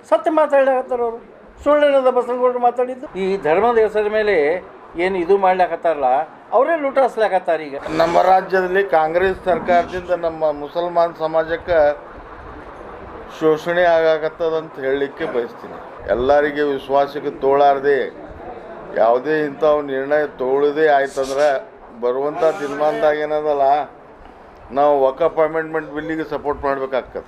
ಸತ್ಯ ಮಾತಾಡಕತ್ತಾರ ಅವರು. ಸುಳ್ಳಿನದ ಬಸನಗೌಡರು ಮಾತಾಡಿದ್ದು ಈ ಧರ್ಮದ ಹೆಸರ ಮೇಲೆ ಏನು ಇದು ಮಾಡ್ಲಾಕತ್ತಾರಲ್ಲ, ಅವರೇ ಲೂಟಾಸ್ಲಾಕತ್ತಾರ. ಈಗ ನಮ್ಮ ರಾಜ್ಯದಲ್ಲಿ ಕಾಂಗ್ರೆಸ್ ಸರ್ಕಾರದಿಂದ ನಮ್ಮ ಮುಸಲ್ಮಾನ್ ಸಮಾಜಕ್ಕೆ ಶೋಷಣೆ ಆಗಾಕತ್ತದಂತ ಹೇಳಲಿಕ್ಕೆ ಬಯಸ್ತೀನಿ. ಎಲ್ಲರಿಗೆ ವಿಶ್ವಾಸಕ್ಕೆ ತೋಳಾರದೆ ಯಾವುದೇ ಇಂಥವು ನಿರ್ಣಯ ತೋಳದೇ ಆಯ್ತಂದ್ರೆ ಬರುವಂಥ ದಿನಮಾನದಾಗ ಏನದಲ್ಲ, ನಾವು ವಕಫ್ ಅಮೆಂಡ್ಮೆಂಟ್ ಬಿಲ್ಲಿಗೆ ಸಪೋರ್ಟ್ ಮಾಡಬೇಕಾಗ್ತದೆ.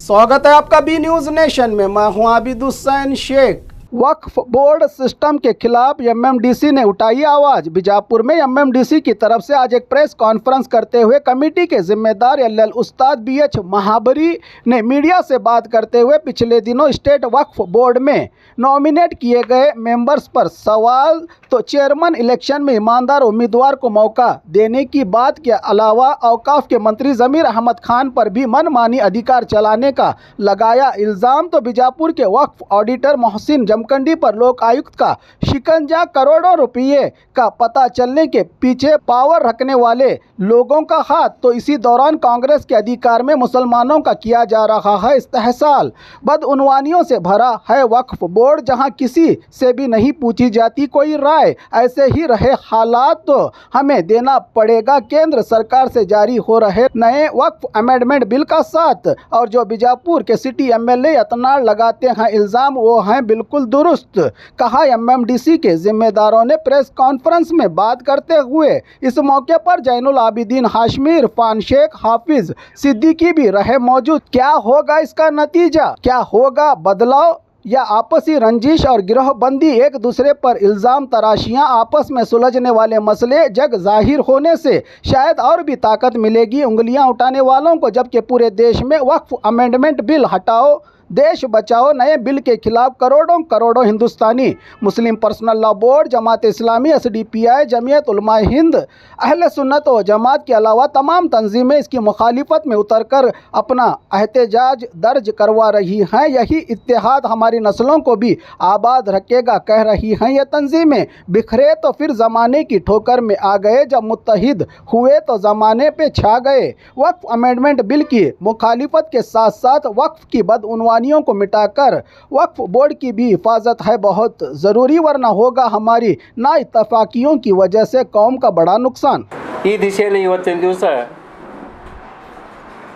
स्वागत है आपका बी न्यूज़ नेशन में। मैं हूं आबिद हुसैन शेख। वक्फ बोर्ड सिस्टम के खिलाफ एमएमडीसी ने उठाई आवाज़। बीजापुर में एमएमडीसी की तरफ से आज एक प्रेस कॉन्फ्रेंस करते हुए कमेटी के जिम्मेदार एलएल उस्ताद बीएच महाबरी ने मीडिया से बात करते हुए पिछले दिनों स्टेट वक्फ बोर्ड में नॉमिनेट किए गए मेंबर्स पर सवाल तो चेयरमैन इलेक्शन में ईमानदार उम्मीदवार को मौका देने की बात के अलावा औकाफ के मंत्री ज़मीर अहमद खान पर भी मनमानी अधिकार चलाने का लगाया इल्ज़ाम। तो बीजापुर के वक्फ ऑडिटर मोहसिन जमखंडी पर लोक आयुक्त का शिकंजा, करोड़ों रुपये का पता चलने के पीछे पावर रखने वाले लोगों का हाथ। तो इसी दौरान कांग्रेस के अधिकार में मुसलमानों का किया जा रहा है इस्तेहसाल। बदउनवानियों से भरा है वक्फ बोर्ड, जहां किसी से भी नहीं पूछी जाती कोई राय। ऐसे ही रहे हालात तो हमें देना पड़ेगा केंद्र सरकार से जारी हो रहे नए वक्फ अमेंडमेंट बिल का साथ। और जो बीजापुर के सिटी एमएलए यतनाड़ लगाते हैं इल्ज़ाम, वो हैं बिल्कुल दुरुस्त, कहा एमएमडीसी के जिम्मेदारों ने प्रेस कॉन्फ्रेंस में बात करते हुए। इस मौके पर जैनुल आबिदीन हाशमी, इरफान शेख, हाफिज सिद्दीकी भी रहे मौजूद। क्या होगा इसका नतीजा? क्या होगा बदलाव या आपसी रंजिश और गिरोहबंदी? एक दूसरे पर इल्ज़ाम तराशियां, आपस में सुलझने वाले मसले जग जाहिर होने से शायद और भी ताकत मिलेगी उंगलियां उठाने वालों को। जबकि पूरे देश में वक्फ अमेंडमेंट बिल हटाओ देश बचाओ नए बिल के खिलाफ करोड़ों हिंदुस्तानी मुस्लिम personal law board, Jamaat Islami, SDPI, Jamiat Ulama Hind, अहले सुन्नत व जमात के अलावा तमाम तंजीमें इसकी मुखालिफत में उतरकर अपना एहतजाज दर्ज करवा रही हैं। यही इत्तेहाद हमारी नस्लों को भी आबाद रखेगा, कह रही हैं ये तंजीमें। बिखरे तो फिर ज़माने की ठोकर में आ गए, जब मुत्तहिद हुए तो ज़माने पे छा गए। वक्फ अमेंडमेंट बिल की मुखालिफत के साथ साथ वक्फ की बदउनवानी को मिटाकर वक्फ बोर्ड की भी हिफाजत है बहुत ज़रूरी, वरना होगा हमारी ना इत्तफाकियों की वजह से कौम का बड़ा नुकसान। ಈ ದಿಶೆಯಲ್ಲಿ ಇವತ್ತಿನ ದಿವಸ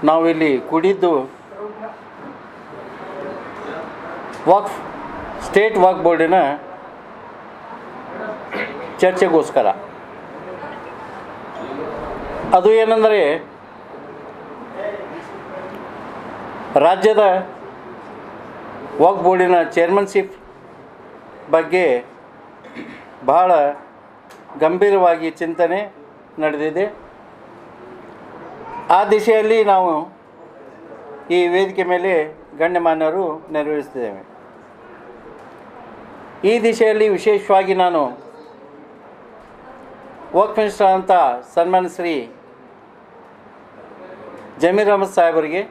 ನಾವು ಇಲ್ಲಿ ಕೂಡಿದ್ದು ವಕ್ಫ್ ಸ್ಟೇಟ್ ವಕ್ಫ್ ಬೋರ್ಡಿನ ಚರ್ಚೆಗೋಸ್ಕರ. ಅದು ಏನಂದರೆ, ರಾಜ್ಯದ ವಕ್ಫ್ ಬೋರ್ಡಿನ ಚೇರ್ಮನ್ಶಿಪ್ ಬಗ್ಗೆ ಬಹಳ ಗಂಭೀರವಾಗಿ ಚಿಂತನೆ ನಡೆದಿದೆ. ಆ ದಿಶೆಯಲ್ಲಿ ನಾವು ಈ ವೇದಿಕೆ ಮೇಲೆ ಗಣ್ಯಮಾನ್ಯರು ನೆರವೇರಿಸಿದ್ದೇವೆ. ಈ ದಿಶೆಯಲ್ಲಿ ವಿಶೇಷವಾಗಿ ನಾನು ವಕ್ಫ್ ಮಿನಿಸ್ಟರ್ ಅಂತ ಸನ್ಮಾನ್ಯ ಶ್ರೀ ಜಮೀರ್ ಅಹಮದ್ ಸಾಹೇಬರಿಗೆ,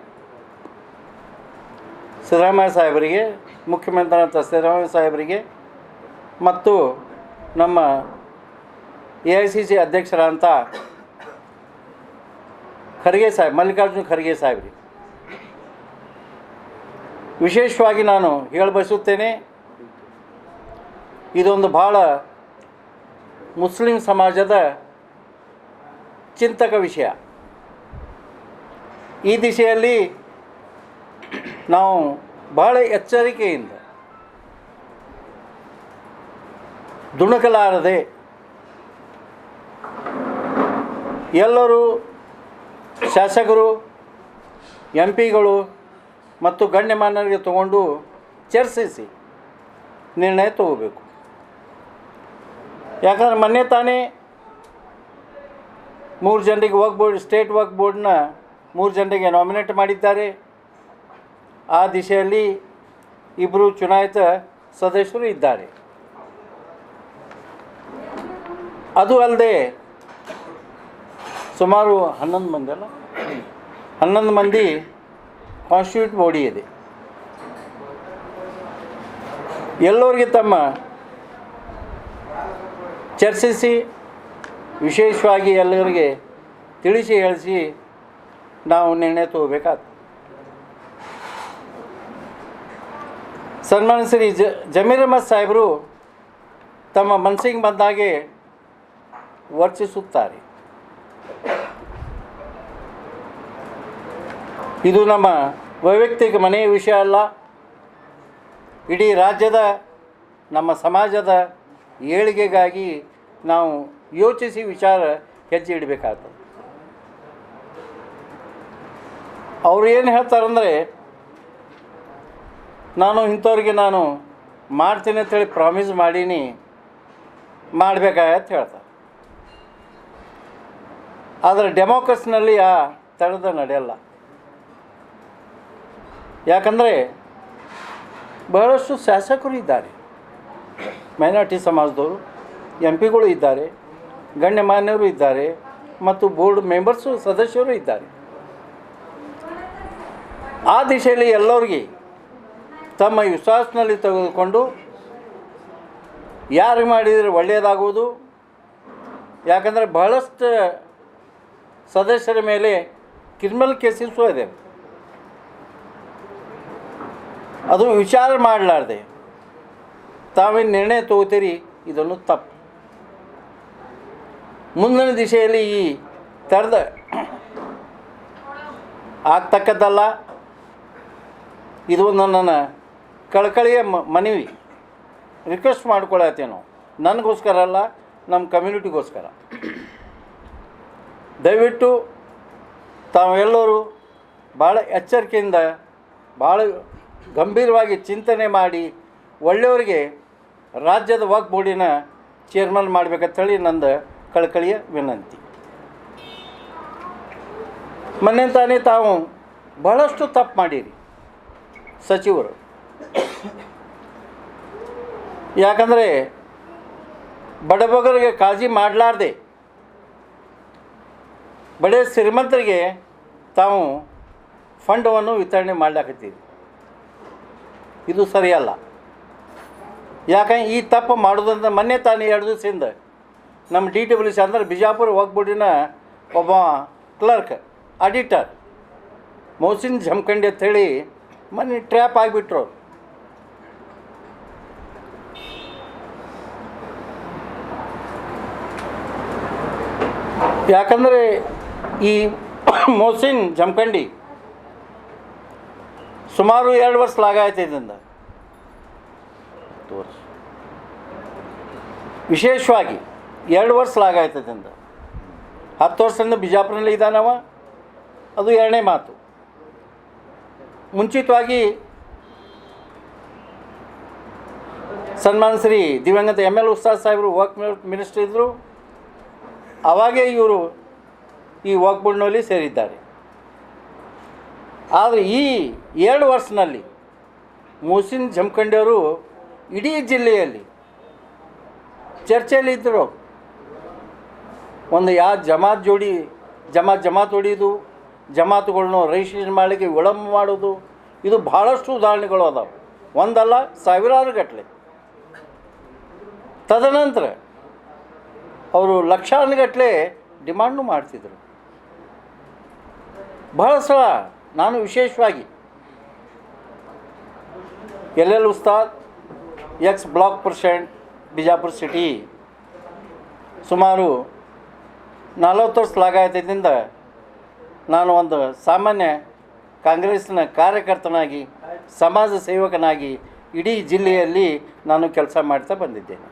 ಸಿದ್ದರಾಮಯ್ಯ ಸಾಹೇಬರಿಗೆ, ಮುಖ್ಯಮಂತ್ರಿ ಅಂತ ಸಿದ್ದರಾಮಯ್ಯ ಸಾಹೇಬರಿಗೆ ಮತ್ತು ನಮ್ಮ AICC ಅಧ್ಯಕ್ಷರಂಥ ಖರ್ಗೆ ಸಾಹೇಬ್, ಮಲ್ಲಿಕಾರ್ಜುನ್ ಖರ್ಗೆ ಸಾಹೇಬರಿಗೆ ವಿಶೇಷವಾಗಿ ನಾನು ಹೇಳಬಯಸುತ್ತೇನೆ. ಇದೊಂದು ಭಾಳ ಮುಸ್ಲಿಂ ಸಮಾಜದ ಚಿಂತಕ ವಿಷಯ. ಈ ದಿಶೆಯಲ್ಲಿ ನಾವು ಬಹಳ ಎಚ್ಚರಿಕೆಯಿಂದ, ದುಣಕಲಾರದೆ ಎಲ್ಲರೂ ಶಾಸಕರು, MP ಗಳು ಮತ್ತು ಗಣ್ಯಮಾನ್ಯರಿಗೆ ತಗೊಂಡು ಚರ್ಚಿಸಿ ನಿರ್ಣಯ ತಗೋಬೇಕು. ಯಾಕಂದರೆ ಮೊನ್ನೆ ತಾನೇ 3 ಜನರಿಗೆ ವಕ್ಫ್ ಬೋರ್ಡ್, ಸ್ಟೇಟ್ ವಕ್ಫ್ ಬೋರ್ಡ್ನ 3 ಜನರಿಗೆ ನಾಮಿನೇಟ್ ಮಾಡಿದ್ದಾರೆ. ಆ ದಿಶೆಯಲ್ಲಿ 2 ಚುನಾಯಿತ ಸದಸ್ಯರು ಇದ್ದಾರೆ. ಅದು ಅಲ್ಲದೆ ಸುಮಾರು 11 ಮಂದಿ ಕಾನ್ಸ್ಟಿಟ್ಯೂಟ್ ಬಾಡಿ ಇದೆ. ಎಲ್ಲರಿಗೆ ತಮ್ಮ ಚರ್ಚಿಸಿ ವಿಶೇಷವಾಗಿ ಎಲ್ಲರಿಗೆ ತಿಳಿಸಿ ಹೇಳಿಸಿ ನಾವು ನಿರ್ಣಯ ತಗೋಬೇಕಾಗ್ತದೆ. ಸನ್ಮಾನ್ಯ ಶ್ರೀ ಜಮೀರ್ ಅಹಮದ್ ಸಾಹೇಬರು ತಮ್ಮ ಮನಸ್ಸಿಗೆ ಬಂದಾಗೆ ವರ್ತಿಸುತ್ತಾರೆ. ಇದು ನಮ್ಮ ವೈಯಕ್ತಿಕ ಮನೆಯ ವಿಷಯ ಅಲ್ಲ, ಇಡೀ ರಾಜ್ಯದ ನಮ್ಮ ಸಮಾಜದ ಏಳಿಗೆಗಾಗಿ ನಾವು ಯೋಚಿಸಿ ವಿಚಾರ ಹೆಜ್ಜೆ ಇಡಬೇಕಾಗ್ತದೆ. ಅವರು ಏನು ಹೇಳ್ತಾರಂದರೆ, ನಾನು ಇಂಥವ್ರಿಗೆ ನಾನು ಮಾಡ್ತೀನಿ ಅಂತೇಳಿ ಪ್ರಾಮಿಸ್ ಮಾಡೀನಿ, ಮಾಡಬೇಕಾಗತ್ತೆ ಹೇಳ್ತಾರೆ. ಆದರೆ ಡೆಮೋಕ್ರಸಿನಲ್ಲಿ ಆ ಥರದ ನಡೆಯಲ್ಲ. ಯಾಕಂದರೆ ಬಹಳಷ್ಟು ಶಾಸಕರು ಇದ್ದಾರೆ, ಮೈನಾರಿಟಿ ಸಮಾಜದವರು, ಎಂ ಪಿಗಳು ಇದ್ದಾರೆ, ಗಣ್ಯಮಾನ್ಯರು ಇದ್ದಾರೆ, ಮತ್ತು ಬೋರ್ಡ್ ಮೆಂಬರ್ಸು ಸದಸ್ಯರು ಇದ್ದಾರೆ. ಆ ದಿಶೆಯಲ್ಲಿ ಎಲ್ಲರಿಗೆ ತಮ್ಮ ವಿಶ್ವಾಸದಲ್ಲಿ ತೆಗೆದುಕೊಂಡು ಯಾರು ಮಾಡಿದರೆ ಒಳ್ಳೆಯದಾಗುವುದು. ಯಾಕಂದರೆ ಬಹಳಷ್ಟು ಸದಸ್ಯರ ಮೇಲೆ ಕ್ರಿಮಿನಲ್ ಕೇಸಸ್ಸು ಇದೆ. ಅದು ವಿಚಾರ ಮಾಡಲಾರ್ದೆ ತಾವೇನು ನಿರ್ಣಯ ತಗೋತೀರಿ, ಇದನ್ನು ತಪ್ಪು. ಮುಂದಿನ ದಿಶೆಯಲ್ಲಿ ಈ ಥರದ ಆಗ್ತಕ್ಕದ್ದಲ್ಲ. ಇದು ನನ್ನ ಕಳಕಳಿಯ ಮನವಿ, ರಿಕ್ವೆಸ್ಟ್ ಮಾಡ್ಕೊಳತ್ತೇವೆ ನಾವು. ನನಗೋಸ್ಕರ ಅಲ್ಲ, ನಮ್ಮ ಕಮ್ಯುನಿಟಿಗೋಸ್ಕರ. ದಯವಿಟ್ಟು ತಾವೆಲ್ಲರೂ ಭಾಳ ಎಚ್ಚರಿಕೆಯಿಂದ, ಭಾಳ ಗಂಭೀರವಾಗಿ ಚಿಂತನೆ ಮಾಡಿ ಒಳ್ಳೆಯವರಿಗೆ ರಾಜ್ಯದ ವಕ್ಫ್ ಬೋರ್ಡಿನ ಚೇರ್ಮನ್ ಮಾಡಬೇಕಂತೇಳಿ ನಂದು ಕಳಕಳಿಯ ವಿನಂತಿ. ಮೊನ್ನೆ ತಾನೇ ತಾವು ಬಹಳಷ್ಟು ತಪ್ಪು ಮಾಡಿರಿ ಸಚಿವರು. ಯಾಕಂದರೆ ಬಡಬಗರಿಗೆ ಕಾಳಜಿ ಮಾಡಲಾರ್ದೆ ಬಡ ಶ್ರೀಮಂತರಿಗೆ ತಾವು ಫಂಡವನ್ನು ವಿತರಣೆ ಮಾಡ್ಲಾಕತ್ತೀರಿ. ಇದು ಸರಿಯಲ್ಲ. ಯಾಕಂದ್ರೆ ಈ ತಪ್ಪು ಮಾಡೋದಂದ್ರೆ ಮೊನ್ನೆ ತಾನೇ 2 ದಿವಸದಿಂದ ನಮ್ಮ DWC ಅಂದರೆ ಬಿಜಾಪುರ ವಕ್ಫ್ ಬೋರ್ಡಿನ ಒಬ್ಬ ಕ್ಲರ್ಕ್ ಆಡಿಟರ್ ಮೊಹಸಿನ್ ಜಮಖಂಡಿ ಅಂಥೇಳಿ ಮೊನ್ನೆ ಟ್ರ್ಯಾಪ್ ಆಗಿಬಿಟ್ರು. ಯಾಕಂದರೆ ಈ ಮೊಹಸಿನ್ ಜಮಖಂಡಿ ಸುಮಾರು 2 ವರ್ಷ ಲಾಗಾಯ್ತು ಇದರಿಂದ. ವಿಶೇಷವಾಗಿ 2 ವರ್ಷ ಲಾಗಾಯ್ತು ಇದರಿಂದ. 10 ವರ್ಷದಿಂದ ಬಿಜಾಪುರದಲ್ಲಿ ಇದ್ದಾನವ, ಅದು 2ನೇ ಮಾತು. ಮುಂಚಿತವಾಗಿ ಸನ್ಮಾನ್ ಶ್ರೀ ದಿವಂಗತ ML ಉಸ್ತಾದ್ ಸಾಹೇಬರು ವಕ್ಫ್ ಮಿನಿಸ್ಟರ್ ಇದ್ದರು. ಅವಾಗೇ ಇವರು ಈ ವಕ್ಫ್ ಬೋರ್ಡ್ನಲ್ಲಿ ಸೇರಿದ್ದಾರೆ. ಆದರೆ ಈ 2 ವರ್ಷದಲ್ಲಿ ಮೊಹಸಿನ್ ಜಮಖಂಡಿಯವರು ಇಡೀ ಜಿಲ್ಲೆಯಲ್ಲಿ ಚರ್ಚೆಯಲ್ಲಿದ್ದರು. ಒಂದು ಯಾವ ಜಮಾತ್ ಹೊಡಿಯೋದು, ಜಮಾತುಗಳನ್ನ ರಿಜಿಸ್ಟ್ರೇಷನ್ ಮಾಡಲಿಕ್ಕೆ ವಿಳಂಬ ಮಾಡೋದು, ಇದು ಭಾಳಷ್ಟು ಉದಾಹರಣೆಗಳು ಅದಾವೆ, ಒಂದಲ್ಲ ಸಾವಿರಾರು ಗಟ್ಟಲೆ. ತದನಂತರ ಅವರು ಲಕ್ಷಾನುಗಟ್ಟಲೆ ಡಿಮಾಂಡು ಮಾಡ್ತಿದ್ರು. ಬಹಳ ಸಲ ನಾನು ವಿಶೇಷವಾಗಿ LL Ustad ex block president Bijapur city ಸುಮಾರು 40 ವರ್ಷ ಲಾಗಾಯತದಿಂದ ನಾನು ಒಂದು ಸಾಮಾನ್ಯ ಕಾಂಗ್ರೆಸ್ನ ಕಾರ್ಯಕರ್ತನಾಗಿ, ಸಮಾಜ ಸೇವಕನಾಗಿ ಇಡೀ ಜಿಲ್ಲೆಯಲ್ಲಿ ನಾನು ಕೆಲಸ ಮಾಡ್ತಾ ಬಂದಿದ್ದೇನೆ.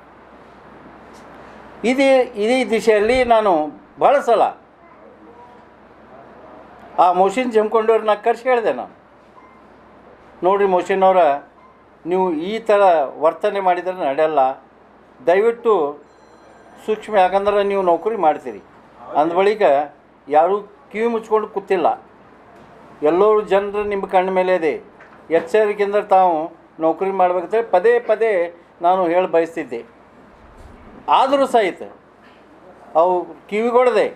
ಇದೇ ದಿಶೆಯಲ್ಲಿ ನಾನು ಭಾಳ ಸಲ ಆ ಮೊಹಸಿನ್ ಜಮಖಂಡಿಯವ್ರನ್ನ ಕರೆಸಿ ಹೇಳಿದೆ ನಾನು, ನೋಡಿರಿ ಮೊಹಸಿನ್ ಅವರ, ನೀವು ಈ ಥರ ವರ್ತನೆ ಮಾಡಿದರೆ ನಡೆಯಲ್ಲ, ದಯವಿಟ್ಟು ಸೂಕ್ಷ್ಮ, ಯಾಕಂದ್ರೆ ನೀವು ನೌಕರಿ ಮಾಡ್ತೀರಿ. ಅಂದ ಬಳಿಕ ಯಾರೂ ಕಿವಿ ಮುಚ್ಕೊಂಡು ಕೂತಿಲ್ಲ, ಎಲ್ಲರೂ ಜನರು ನಿಮ್ಮ ಕಣ್ಣ ಮೇಲೆ ಇದೆ, ಎಚ್ಚರಿಕೆಯಿಂದ ತಾವು ನೌಕರಿ ಮಾಡ್ಬೇಕಂತೇಳಿ ಪದೇ ಪದೇ ನಾನು ಹೇಳಿ ಬಯಸ್ತಿದ್ದೆ. ಆದರೂ ಸಹಿತ ಅವು ಕಿವಿಗೊಡದೆ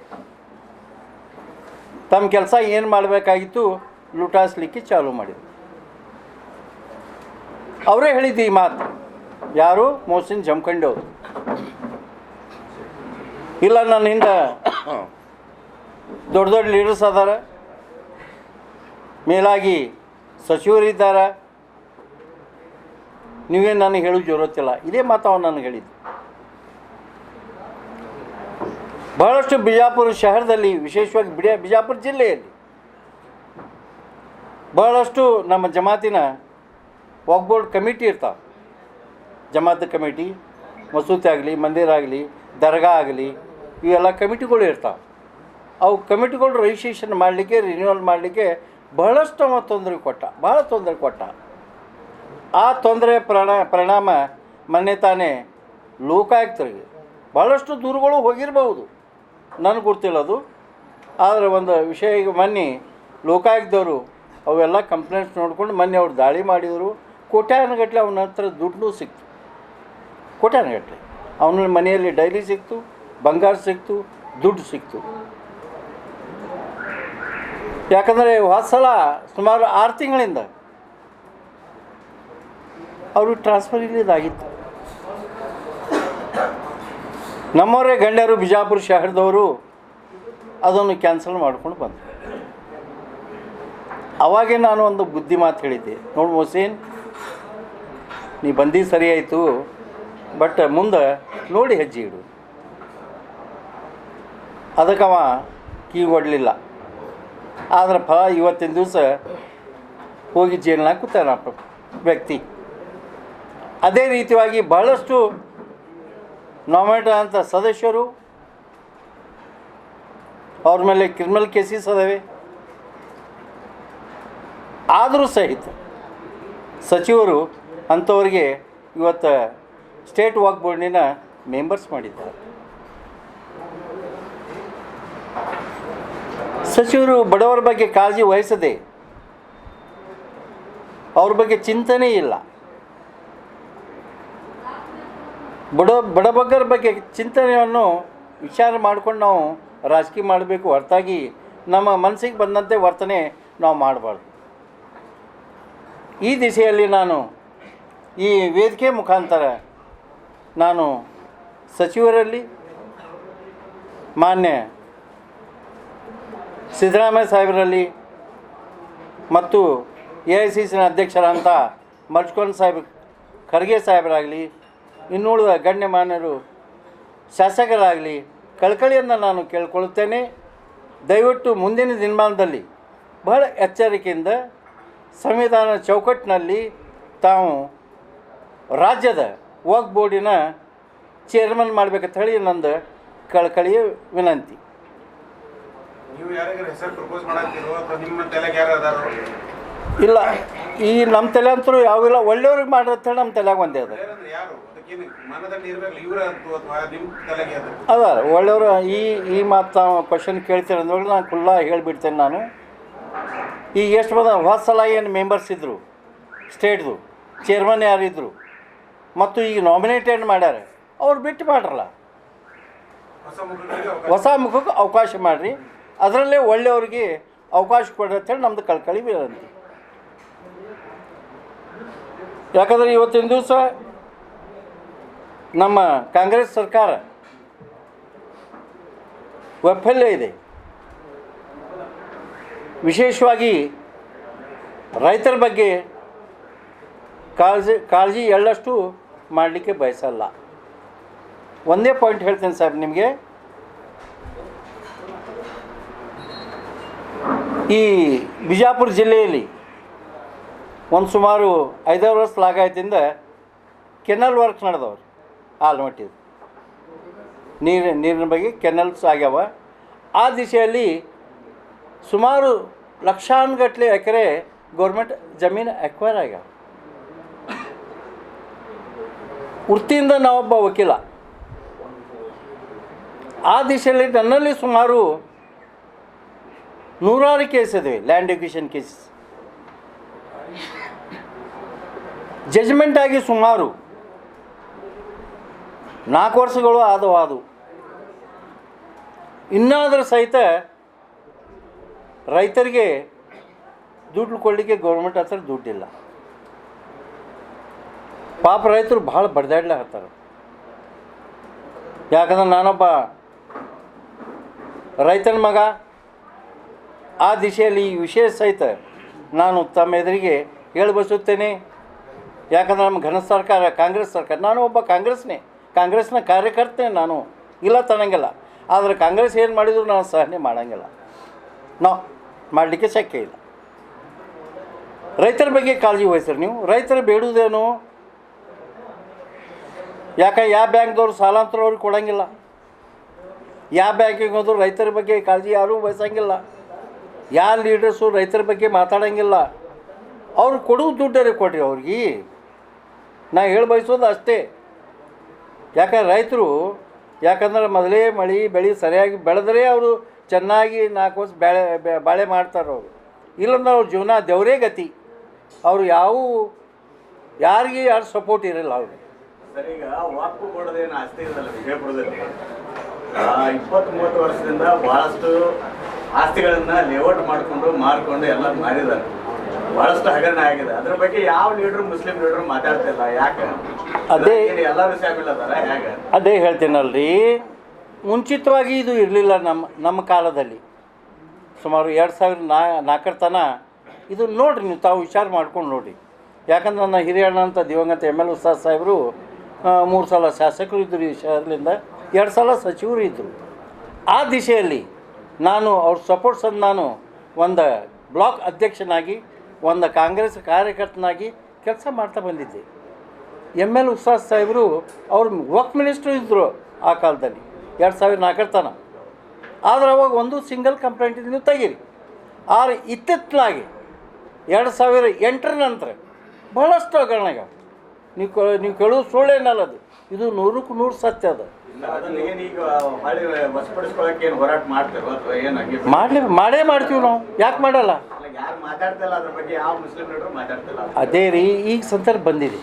ತಮ್ಮ ಕೆಲಸ ಏನು ಮಾಡಬೇಕಾಗಿತ್ತು ಲುಟಾಯಿಸ್ಲಿಕ್ಕೆ ಚಾಲು ಮಾಡಿದರು. ಅವರೇ ಹೇಳಿದ್ದು ಈ ಮಾತು, ಯಾರು? ಮೊಹಸಿನ್ ಜಮಖಂಡಿ ಅವರು. ಇಲ್ಲ, ನನ್ನ ಹಿಂದೆ ದೊಡ್ಡ ದೊಡ್ಡ ಲೀಡರ್ಸ್ ಅದಾರ, ಮೇಲಾಗಿ ಸಚಿವರಿದ್ದಾರೆ, ನೀವೇನು ನನಗೆ ಹೇಳೋ ಜरूरತ್ತಿಲ್ಲ. ಇದೇ ಮಾತು ಅವನು ನನಗೆ ಹೇಳಿದ್ದು. ಬಹಳಷ್ಟು ಬಿಜಾಪುರ ಶಹರದಲ್ಲಿ, ವಿಶೇಷವಾಗಿ ಬಿಜಾಪುರ ಜಿಲ್ಲೆಯಲ್ಲಿ ಬಹಳಷ್ಟು ನಮ್ಮ ಜಮಾತಿನ ವಕ್ಫ್ ಬೋರ್ಡ್ ಕಮಿಟಿ ಇರ್ತಾವೆ. ಜಮಾತ್ ಕಮಿಟಿ, ಮಸೂತಿ ಆಗಲಿ, ಮಂದಿರ ಆಗಲಿ, ದರ್ಗಾ ಆಗಲಿ, ಇವೆಲ್ಲ ಕಮಿಟಿಗಳು ಇರ್ತಾವೆ. ಅವು ಕಮಿಟಿಗಳು ರಿಜಿಸ್ಟ್ರೇಷನ್ ಮಾಡಲಿಕ್ಕೆ, ರಿನ್ಯೂವಲ್ ಮಾಡಲಿಕ್ಕೆ ಬಹಳಷ್ಟು ಅವ ಭಾಳ ತೊಂದರೆ ಕೊಟ್ಟ. ಆ ತೊಂದರೆ ಪರಿಣಾಮ ಮೊನ್ನೆ ತಾನೇ ಲೋಕಾಯುಕ್ತರಿಗೆ ಭಾಳಷ್ಟು ದೂರುಗಳು ಹೋಗಿರ್ಬೋದು, ನನಗೆ ಗೊತ್ತಿಲ್ಲದು. ಆದರೆ ಒಂದು ವಿಷಯ, ಈಗ ಮೊನ್ನೆ ಲೋಕಾಯುಕ್ತದವರು ಅವೆಲ್ಲ ಕಂಪ್ಲೇಂಟ್ಸ್ ನೋಡ್ಕೊಂಡು ಮೊನ್ನೆ ಅವ್ರು ದಾಳಿ ಮಾಡಿದರು. ಕೋಟ್ಯಾನುಗಟ್ಟಲೆ ಅವನ ಹತ್ರ ದುಡ್ಡು ಸಿಕ್ತು, ಕೋಟ್ಯಾನುಗಟ್ಟಲೆ. ಅವನ ಮನೆಯಲ್ಲಿ ಡೈರಿ ಸಿಕ್ತು, ಬಂಗಾರ ಸಿಕ್ತು, ದುಡ್ಡು ಸಿಕ್ತು. ಯಾಕಂದರೆ ಸಲ ಸುಮಾರು 6 ತಿಂಗಳಿಂದ ಅವರು ಟ್ರಾನ್ಸ್ಫರ್ ಇಲ್ಲಿದ್ದಾಗಿತ್ತು. ನಮ್ಮವರೇ ಗಣ್ಯರು ಬಿಜಾಪುರ ಶಹರದವರು ಅದನ್ನು ಕ್ಯಾನ್ಸಲ್ ಮಾಡ್ಕೊಂಡು ಬಂದರು. ಅವಾಗೇ ನಾನು ಒಂದು ಬುದ್ಧಿ ಮಾತು ಹೇಳಿದ್ದೆ, ನೋಡು ಮೊಹಸಿನ್, ನೀ ಬಂದು ಸರಿ ಆಯಿತು, ಬಟ್ ಮುಂದೆ ನೋಡಿ ಹೆಜ್ಜೆ ಇಡು. ಅದಕ್ಕವ ಕೀ ಹೊಡಲಿಲ್ಲ. ಆದರೆ ಫಲ ಇವತ್ತಿನ ದಿವಸ ಹೋಗಿ ಜೈಲಿನಾಗ ಕೂತಾನ ವ್ಯಕ್ತಿ. ಅದೇ ರೀತಿಯಾಗಿ ಬಹಳಷ್ಟು ನಾಮಿನೇಟ್ ಅಂತ ಸದಸ್ಯರು, ಅವ್ರ ಮೇಲೆ ಕ್ರಿಮಿನಲ್ ಕೇಸಸ್ ಅದಾವೆ. ಆದರೂ ಸಹಿತ ಸಚಿವರು ಅಂಥವ್ರಿಗೆ ಇವತ್ತು ಸ್ಟೇಟ್ ವಕ್ಫ್ ಬೋರ್ಡಿನ ಮೆಂಬರ್ಸ್ ಮಾಡಿದ್ದಾರೆ. ಸಚಿವರು ಬಡವರ ಬಗ್ಗೆ ಕಾಳಜಿ ವಹಿಸದೆ, ಅವ್ರ ಬಗ್ಗೆ ಚಿಂತನೆ ಇಲ್ಲ. ಬಡಬಗ್ಗರ ಬಗ್ಗೆ ಚಿಂತನೆಯನ್ನು ವಿಚಾರ ಮಾಡ್ಕೊಂಡು ನಾವು ರಾಜಕೀಯ ಮಾಡಬೇಕು, ಹೊರತಾಗಿ ನಮ್ಮ ಮನಸ್ಸಿಗೆ ಬಂದಂತೆ ವರ್ತನೆ ನಾವು ಮಾಡಬಾರ್ದು. ಈ ದಿಶೆಯಲ್ಲಿ ನಾನು ಈ ವೇದಿಕೆ ಮುಖಾಂತರ ನಾನು ಸಚಿವರಲ್ಲಿ, ಮಾನ್ಯ ಸಿದ್ದರಾಮಯ್ಯ ಸಾಹೇಬರಲ್ಲಿ ಮತ್ತು AICCನ ಅಧ್ಯಕ್ಷರಂಥ ಮಲ್ಚಿಕೊಂಡ ಸಾಹೇಬ್ ಖರ್ಗೆ ಸಾಹೇಬರಾಗಲಿ, ಇನ್ನುಳಿದ ಗಣ್ಯಮಾನ್ಯರು, ಶಾಸಕರಾಗಲಿ ಕಳಕಳಿಯನ್ನು ನಾನು ಕೇಳಿಕೊಳ್ಳುತ್ತೇನೆ. ದಯವಿಟ್ಟು ಮುಂದಿನ ದಿನಮಾನದಲ್ಲಿ ಬಹಳ ಎಚ್ಚರಿಕೆಯಿಂದ ಸಂವಿಧಾನ ಚೌಕಟ್ಟಿನಲ್ಲಿ ತಾವು ರಾಜ್ಯದ ವಕ್ಫ್ ಬೋರ್ಡಿನ ಚೇರ್ಮನ್ ಮಾಡಬೇಕಂತ ಹೇಳಿ ನಂದು ಕಳಕಳಿಯ ವಿನಂತಿ. ಇಲ್ಲ, ಈ ನಮ್ಮ ತಲೆ ಅಂತರೂ ಯಾವಿಲ್ಲ, ಒಳ್ಳೆಯವ್ರಿಗೆ ಮಾಡಿರ್ತೇಳಿ ನಮ್ಮ ತಲೆಯಾಗ ಒಂದೇ ಅದ. ಅದ ಒಳ್ಳೆಯವರು. ಈ ಮಾತು ಕ್ವಶನ್ ಕೇಳ್ತೇನೆ ಅಂದ್ಮೇಲೆ ನಾನು ಖುಲ್ಲಾ ಹೇಳಿಬಿಡ್ತೇನೆ. ನಾನು ಈಗ ಎಷ್ಟು ಹೊಸ ಸಲ ಏನು ಮೆಂಬರ್ಸ್ ಇದ್ದರು, ಸ್ಟೇಟ್ದು ಚೇರ್ಮನ್ ಯಾರಿದ್ದರು ಮತ್ತು ಈಗ ನಾಮಿನೇಟೆಡ್ ಮಾಡ್ಯಾರ, ಅವ್ರು ಬಿಟ್ಟು ಮಾಡ್ರಲ್ಲ, ಹೊಸ ಮುಖಕ್ಕೆ ಅವಕಾಶ ಮಾಡಿರಿ. ಅದರಲ್ಲೇ ಒಳ್ಳೆಯವ್ರಿಗೆ ಅವಕಾಶ ಕೊಡ್ರಿ ಅಂತೇಳಿ ನಮ್ಮದು ಕಳಕಳಿ ವಿನಂತಿ. ಯಾಕಂದರೆ ಇವತ್ತಿನ ದಿವಸ ನಮ್ಮ ಕಾಂಗ್ರೆಸ್ ಸರ್ಕಾರ ವೈಫಲ್ಯ ಇದೆ. ವಿಶೇಷವಾಗಿ ರೈತರ ಬಗ್ಗೆ ಕಾಳಜಿ ಎಳ್ಳಷ್ಟು ಮಾಡಲಿಕ್ಕೆ ಬಯಸಲ್ಲ. ಒಂದೇ ಪಾಯಿಂಟ್ ಹೇಳ್ತೇನೆ ಸಾಹೇಬ್ ನಿಮಗೆ. ಈ ಬಿಜಾಪುರ ಜಿಲ್ಲೆಯಲ್ಲಿ ಒಂದು ಸುಮಾರು 5 ವರ್ಷ ಲಾಗಾಯತಿಂದ ಕೆನಲ್ ವರ್ಕ್ ನಡೆದವ್ರು. ಆಲ್ಮಟ್ಟಿದು ನೀರಿನ ಬಗ್ಗೆ ಕೆನಲ್ಸ್ ಆಗ್ಯಾವ. ಆ ದಿಶೆಯಲ್ಲಿ ಸುಮಾರು ಲಕ್ಷಾನುಗಟ್ಟಲೆ ಎಕರೆ ಗೌರ್ಮೆಂಟ್ ಜಮೀನು ಅಕ್ವೈರ್ ಆಗ್ಯಾವ. ವೃತ್ತಿಯಿಂದ ನಾವೊಬ್ಬ ವಕೀಲ. ಆ ದಿಶೆಯಲ್ಲಿ ನನ್ನಲ್ಲಿ ಸುಮಾರು 100 ಕೇಸ್ ಇದಾವೆ, ಲ್ಯಾಂಡ್ ಎಕ್ವಿಷನ್ ಕೇಸಸ್. ಜಜ್ಮೆಂಟ್ ಆಗಿ ಸುಮಾರು 4 ವರ್ಷಗಳು ಆದವು. ಇನ್ನಾದರೂ ಸಹಿತ ರೈತರಿಗೆ ದುಡ್ಡು ಕೊಡಲಿಕ್ಕೆ ಗೌರ್ಮೆಂಟ್ ಹತ್ರ ದುಡ್ಡಿಲ್ಲ. ಪಾಪ ರೈತರು ಭಾಳ ಬಡ್ದಾಡ್ಲಾಕತ್ತಾರೆ. ಯಾಕಂದ್ರೆ ನಾನೊಬ್ಬ ರೈತನ ಮಗ. ಆ ದಿಶೆಯಲ್ಲಿ ಈ ವಿಷಯ ಸಹಿತ ನಾನು ತಮ್ಮ ಎದುರಿಗೆ ಹೇಳಬಯಸುತ್ತೇನೆ. ಯಾಕಂದ್ರೆ ನಮ್ಮ ಘನ ಸರ್ಕಾರ ಕಾಂಗ್ರೆಸ್ ಸರ್ಕಾರ, ನಾನು ಒಬ್ಬ ಕಾಂಗ್ರೆಸ್ನ ಕಾರ್ಯಕರ್ತನೆ ನಾನು, ಇಲ್ಲ ತನ್ನಂಗಿಲ್ಲ. ಆದರೆ ಕಾಂಗ್ರೆಸ್ ಏನು ಮಾಡಿದ್ರು ನಾವು ಸಹನೆ ಮಾಡೋಂಗಿಲ್ಲ, ನಾವು ಮಾಡಲಿಕ್ಕೆ ಶಕ್ಯ ಇಲ್ಲ. ರೈತರ ಬಗ್ಗೆ ಕಾಳಜಿ ವಹಿಸ್ರಿ ನೀವು. ರೈತರು ಬೇಡುವುದೇನು? ಯಾವ ಬ್ಯಾಂಕ್ದವ್ರು ಸಾಲಾಂತರ ಅವ್ರಿಗೆ ಕೊಡೋಂಗಿಲ್ಲ, ಯಾವ ಬ್ಯಾಂಕಿಗೆ ಹೋದ್ರು ರೈತರ ಬಗ್ಗೆ ಕಾಳಜಿ ಯಾರೂ ವಹಿಸೋಂಗಿಲ್ಲ, ಯಾವ ಲೀಡರ್ಸು ರೈತರ ಬಗ್ಗೆ ಮಾತಾಡೋಂಗಿಲ್ಲ. ಅವ್ರು ಕೊಡುವ ದುಡ್ಡರೇ ಕೊಡ್ರಿ ಅವ್ರಿಗೆ. ನಾ ಹೇಳಿ ಬಯಸೋದು ಅಷ್ಟೇ. ಯಾಕಂದ್ರೆ ಮೊದಲೇ ಮಳೆ ಬೆಳೆ ಸರಿಯಾಗಿ ಬೆಳೆದ್ರೆ ಅವರು ಚೆನ್ನಾಗಿ 4 ವರ್ಷ ಬಾಳೆ ಮಾಡ್ತಾರೆ ಅವರು. ಇಲ್ಲಂದ್ರೆ ಅವ್ರ ಜೀವನ ದೇವರೇ ಗತಿ. ಅವರು ಯಾರು ಸಪೋರ್ಟ್ ಇರಲ್ಲ ಅವರು. ಸರ್, ಈಗ ವಾಕ್ಕು ಬೋರ್ಡದೇನು ಆಸ್ತಿ ಇದಲ್ಲ ವಿಜಯಪುರದಲ್ಲಿ, 20-30 ವರ್ಷದಿಂದ ಭಾಳಷ್ಟು ಆಸ್ತಿಗಳನ್ನು ಲೇಔಟ್ ಮಾಡಿಕೊಂಡು ಮಾರ್ಕೊಂಡು ಎಲ್ಲ ಮಾರಿದ್ದಾರೆ. ಭಾಳಷ್ಟು ಹಗರಣ ಆಗಿದೆ. ಅದ್ರ ಬಗ್ಗೆ ಯಾವ ಮುಸ್ಲಿಂ ಲೀಡರ್ ಮಾತಾಡ್ತಿಲ್ಲ. ಯಾಕೆ? ಅದೇ ಎಲ್ಲರೂ ಶಾಮಿಲ್ ಅದಾರ? ಹೇಗೆ? ಅದೇ ಹೇಳ್ತೀನಲ್ರಿ, ಮುಂಚಿತವಾಗಿ ಇದು ಇರಲಿಲ್ಲ ನಮ್ಮ ಕಾಲದಲ್ಲಿ. ಸುಮಾರು 2004 ತನ ಇದು ನೋಡಿರಿ, ನೀವು ತಾವು ವಿಚಾರ ಮಾಡ್ಕೊಂಡು ನೋಡಿ. ಯಾಕಂದ್ರೆ ನನ್ನ ಹಿರಿಯಣ್ಣ ಅಂತ ದಿವಂಗತ ML ಉಸ್ತಾದ್ ಸಾಹೇಬರು 3 ಸಲ ಶಾಸಕರು ಇದ್ದರು ಈ ಶಹರದಿಂದ, 2 ಸಲ ಸಚಿವರು ಇದ್ದರು. ಆ ದಿಶೆಯಲ್ಲಿ ನಾನು ಅವ್ರ ಸಪೋರ್ಟ್ಸನ್ನು ನಾನು ಒಂದು ಬ್ಲಾಕ್ ಅಧ್ಯಕ್ಷನಾಗಿ, ಒಂದು ಕಾಂಗ್ರೆಸ್ ಕಾರ್ಯಕರ್ತನಾಗಿ ಕೆಲಸ ಮಾಡ್ತಾ ಬಂದಿದ್ದೆ. ML ಉಸ್ತಾದ್ ಸಾಹೇಬರು ಅವ್ರು ವಕ್ಫ್ ಮಿನಿಸ್ಟ್ರು ಇದ್ದರು ಆ ಕಾಲದಲ್ಲಿ 2004 ತನ. ಆದರೆ ಅವಾಗ ಒಂದು ಸಿಂಗಲ್ ಕಂಪ್ಲೇಂಟ್ ನೀವು ತೆಗೀರಿ. ಆದರೆ ಇತ್ತಿತ್ತಲಾಗಿ 2008 ನಂತರ ಬಹಳಷ್ಟು ಹಗರಣಗಳು. ನೀವು ಕೇಳೋದು ಸುಳ್ಳೇನಲ್ಲ, ಇದು 100ಕ್ಕೆ 100 ಸತ್ಯ ಅದು. ಹೋರಾಟ ಮಾಡ್ತಾರೋ ಅಥವಾ ಏನು? ಮಾಡೇ ಮಾಡ್ತೀವಿ ನಾವು, ಯಾಕೆ ಮಾಡಲ್ಲ? ಯಾರು ಮಾತಾಡ್ತಿಲ್ಲ ಅದ್ರ ಬಗ್ಗೆ? ಯಾವ ಮುಸ್ಲಿಂ ಲೀಡರ್ ಮಾತಾಡ್ತಿಲ್ಲ. ಅದೇ ರೀ, ಈಗ ಸಂದರ್ಭ ಬಂದಿದೆ.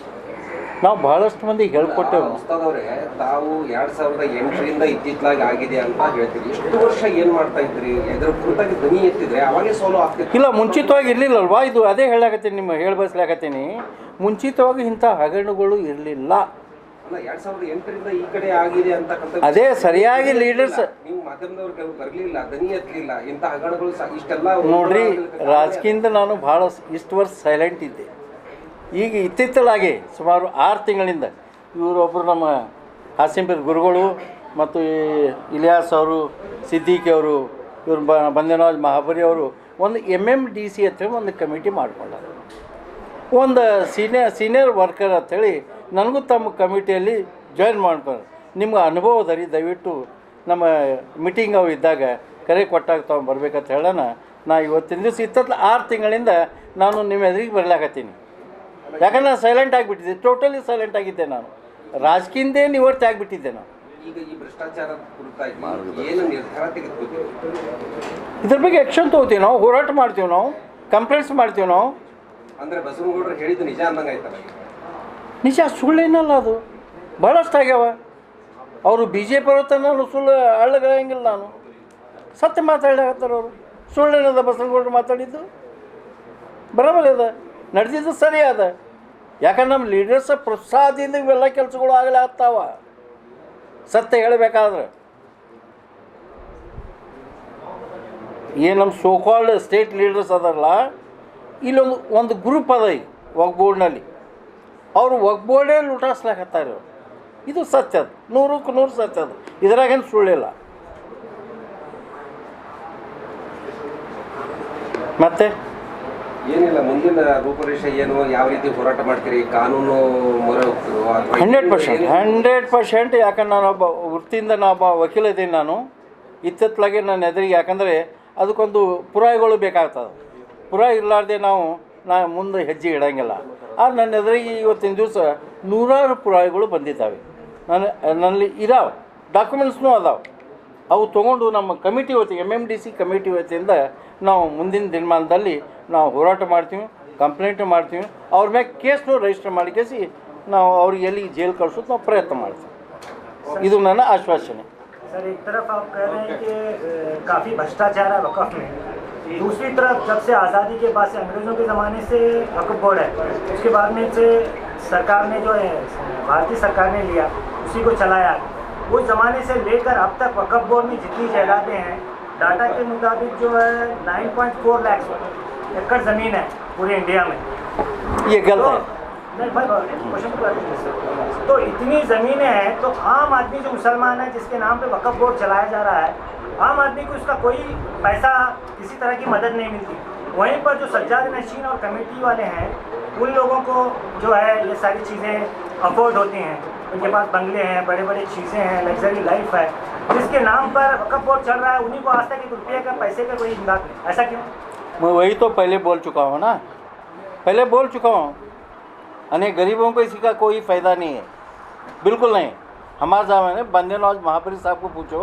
ನಾವು ಬಹಳಷ್ಟು ಮಂದಿಗೆ ಹೇಳ್ಕೊಟ್ಟೆವು. ಉಸ್ತಾದವ್ರೆ, ತಾವು 2008ರಿಂದ ಇತ್ತಿತ್ತಲಾಗಿ ಆಗಿದೆ ಅಂತ ಹೇಳ್ತೀರಿ. ಎಷ್ಟು ವರ್ಷ ಏನು ಮಾಡ್ತಾ ಇದ್ರಿ? ಇದ್ರ ಕುರಿತಾಗಿ ಧ್ವನಿ ಎತ್ತಿದ್ರೆ ಅವಾಗೇ ಸೋಲು ಆಗ್ತಿತ್ತು. ಇಲ್ಲ, ಮುಂಚಿತವಾಗಿ ಇರಲಿಲ್ಲಲ್ವಾ ಇದು? ಅದೇ ಹೇಳಾಕತ್ತೀನಿ, ಹೇಳ್ಬಸ್ಲಾಕತ್ತೀನಿ. ಮುಂಚಿತವಾಗಿ ಇಂಥ ಹಗರಣಗಳು ಇರಲಿಲ್ಲ. ಅಲ್ಲ, 2008ರಿಂದ ಈ ಕಡೆ ಆಗಿದೆ ಅಂತಕ್ಕಂಥ ಅದೇ ಸರಿಯಾಗಿ ಲೀಡರ್ಸ್ ನೀವು ಮಾಧ್ಯಮದವ್ರು ಬರಲಿಲ್ಲ, ಧ್ವನಿ ಎತ್ತಲಿಲ್ಲ. ಇಂಥ ಹಗರಣಗಳು ಇಷ್ಟೆಲ್ಲ ನೋಡ್ರಿ, ರಾಜಕೀಯದಿಂದ ನಾನು ಭಾಳ ಇಷ್ಟು ವರ್ಷ ಸೈಲೆಂಟ್ ಇದ್ದೆ. ಈಗ ಇತ್ತಿತ್ತಲಾಗಿ ಸುಮಾರು 6 ತಿಂಗಳಿಂದ ಇವರೊಬ್ಬರು ನಮ್ಮ ಹಾಸಿಂಪೀರ್ ಗುರುಗಳು ಮತ್ತು ಇಲಿಯಾಸ್ ಅವರು, ಸಿದ್ದಿಕಿ ಅವರು, ಇವರು ಬಂದೇನವಾಜ್ ಮಹಾಬರಿ ಅವರು ಒಂದು MMDC ಅಂತೇಳಿ ಒಂದು ಕಮಿಟಿ ಮಾಡ್ಕೊಂಡಾರೆ. ಒಂದು ಸೀನಿಯರ್ ವರ್ಕರ್ ಅಂಥೇಳಿ ನನಗೂ ತಮ್ಮ ಕಮಿಟಿಯಲ್ಲಿ ಜಾಯಿನ್ ಮಾಡ್ತಾರೆ. ನಿಮ್ಗೆ ಅನುಭವ ಅದ ರೀ, ದಯವಿಟ್ಟು ನಮ್ಮ ಮೀಟಿಂಗ್ ಅವು ಇದ್ದಾಗ ಕರೆ ಕೊಟ್ಟಾಗ ತಾವು ಬರ್ಬೇಕಂತ ಹೇಳೋಣ. ನಾ ಇವತ್ತಿನ ದಿವಸ 6 ತಿಂಗಳಿಂದ ನಾನು ನಿಮ್ಮ ಎದುರಿಗೆ ಬರ್ಲಾಕತ್ತೀನಿ. ಯಾಕಂದ್ರೆ ನಾನು ಸೈಲೆಂಟ್ ಆಗಿಬಿಟ್ಟಿದ್ದೆ, ಟೋಟಲಿ ಸೈಲೆಂಟ್ ಆಗಿದ್ದೆ. ನಾನು ರಾಜಕೀಯದೇ ನಿವೃತ್ತಿ ಆಗಿಬಿಟ್ಟಿದ್ದೆ. ನಾನು ಈಗ ಈ ಭ್ರಷ್ಟಾಚಾರದ ಕುರಿತಾಗಿ ಏನು ನಿರ್ಧಾರ ತೆಗೆದುಕೊಳ್ತೀವಿ? ಇದ್ರ ಬಗ್ಗೆ ಆ್ಯಕ್ಷನ್ ತೊಗೋತೀವಿ ನಾವು, ಹೋರಾಟ ಮಾಡ್ತೀವಿ ನಾವು, ಕಂಪ್ಲೇಂಟ್ಸ್ ಮಾಡ್ತೀವಿ ನಾವು. ಅಂದರೆ ಬಸವನಗೌಡರು ಹೇಳಿದ್ದು ನಿಜ ಅಂದಂಗೆ ಆಯ್ತಲ್ಲ? ನಿಜ, ಸುಳ್ಳೇನಲ್ಲ ಅದು. ಭಾಳಷ್ಟು ಆಗ್ಯಾವ. ಅವರು BJP ಅವ್ರ ನಾನು ಸುಳ್ಳು ಅಳ್ಳಗಳಂಗಿಲ್ಲ. ನಾನು ಸತ್ಯ ಮಾತಾಡಕತ್ತಾರೆ ಅವರು. ಸುಳ್ಳೇನದ ಬಸವನಗೌಡರು ಮಾತಾಡಿದ್ದು? ಬರೋಬರಿ ಅದ, ನಡೆದಿದ್ದು ಸರಿ ಅದ. ಯಾಕಂದ್ರೆ ನಮ್ಮ ಲೀಡರ್ಸ್ ಪ್ರೋತ್ಸಾಹದಿಂದ ಇವೆಲ್ಲ ಕೆಲಸಗಳು ಆಗ್ತಾವ. ಸತ್ಯ ಹೇಳಬೇಕಾದ್ರೆ ಏನು ನಮ್ಮ ಸೋಕಾಲ್ಡ್ ಸ್ಟೇಟ್ ಲೀಡರ್ಸ್ ಅದಾರಲ್ಲ, ಇಲ್ಲೊಂದು ಗ್ರೂಪ್ ಅದ ಈ ವಕ್ಫ್ ಬೋರ್ಡ್ನಲ್ಲಿ. ಅವರು ವಕ್ಫ್ ಬೋರ್ಡೇ ಲುಟಾಸ್ಲಾಕತ್ತಾರೆ. ಇದು ಸತ್ಯ, ಅದು 100ಕ್ಕೆ 100 ಸತ್ಯ ಅದು. ಇದರಾಗೇನು ಸುಳ್ಳಿಲ್ಲ. ಮತ್ತೆ ಏನಿಲ್ಲ, ಮುಂದಿನ ರೂಪರೇಷೆ ಏನು, ಯಾವ ರೀತಿ ಹೋರಾಟ ಮಾಡ್ತೀರಿ? ಕಾನೂನು ಮೊರೆ ಹೋಗ್ತಿರೋ? 100%. ಯಾಕಂದ್ರೆ ನಾನೊಬ್ಬ ವೃತ್ತಿಯಿಂದ ನಾನೊಬ್ಬ ವಕೀಲ ಇದ್ದೀನಿ. ನಾನು ಇತ್ತಿತ್ತಲಾಗೆ ನನ್ನ ಎದುರಿಗೆ, ಯಾಕಂದರೆ ಅದಕ್ಕೊಂದು ಪುರಾವೆಗಳು ಬೇಕಾಗ್ತದೆ. ಪುರಾವೆ ಇರಲಾರ್ದೆ ನಾ ಮುಂದೆ ಹೆಜ್ಜೆ ಇಡೋಂಗಿಲ್ಲ. ಆದರೆ ನನ್ನ ಎದುರಿಗೆ ಇವತ್ತಿನ ದಿವಸ 100 ಪುರಾವೆಗಳು ಬಂದಿದ್ದಾವೆ. ನನ್ನಲ್ಲಿ ಇದಾವೆ, ಡಾಕ್ಯುಮೆಂಟ್ಸ್ನೂ ಅದಾವೆ. ಅವು ತೊಗೊಂಡು ನಮ್ಮ ಕಮಿಟಿ ವತಿಗೆ, MMDC ಕಮಿಟಿ ವತಿಯಿಂದ ನಾವು ಮುಂದಿನ ದಿನಮಾನದಲ್ಲಿ ನಾವು ಹೋರಾಟ ಮಾಡ್ತೀವಿ, ಕಂಪ್ಲೇಂಟ್ ಮಾಡ್ತೀವಿ. ಅವ್ರ ಮ್ಯಾಗ ಕೇಸ್ನು ರಿಜಿಸ್ಟರ್ ಮಾಡಿ ಕೇಸಿ ನಾವು ಅವ್ರಿಗೆ ಎಲ್ಲಿ ಜೈಲು ಕಳಿಸೋದು ನಾವು ಪ್ರಯತ್ನ ಮಾಡ್ತೀವಿ. ಇದು ನನ್ನ ಆಶ್ವಾಸನೆ. सर, एक तरफ आप कह रहे हैं कि काफ़ी भ्रष्टाचार है वक़्फ़ में, दूसरी तरफ जब से आज़ादी के बाद से अंग्रेज़ों के ज़माने से वक़्फ़ बोर्ड है, उसके बाद में से सरकार ने जो है भारतीय सरकार ने लिया, उसी को चलाया। उस ज़माने से लेकर अब तक वक़्फ़ बोर्ड में जितनी जायदादें हैं, डाटा के मुताबिक जो है 9.4 लाख एकड़ ज़मीन है पूरे इंडिया में। ये गलत है। नहीं भाई क्वेश्चन पूरा कीजिए सर। तो इतनी ज़मीनें हैं तो आम आदमी जो मुसलमान है जिसके नाम पे वक्फ बोर्ड चलाया जा रहा है, आम आदमी को इसका कोई पैसा किसी तरह की मदद नहीं मिलती। वहीं पर जो सज्जाद नशीन और कमेटी वाले हैं उन लोगों को जो है ये सारी चीज़ें अफोर्ड होती हैं, उनके पास बंगले हैं, बड़े बड़े चीज़ें हैं, लग्जरी लाइफ है, जिसके नाम पर वक्फ बोर्ड चल रहा है उन्हीं को आज तक 1 रुपये का पैसे का कोई इमदाद नहीं। ऐसा क्यों? मैं वही तो पहले बोल चुका हूँ ना, पहले बोल चुका हूँ। अने गरीबों को इसी का कोई फ़ायदा नहीं है, बिल्कुल नहीं। हमारे ज़माने बंदे नवाज महापरी साहब को पूछो,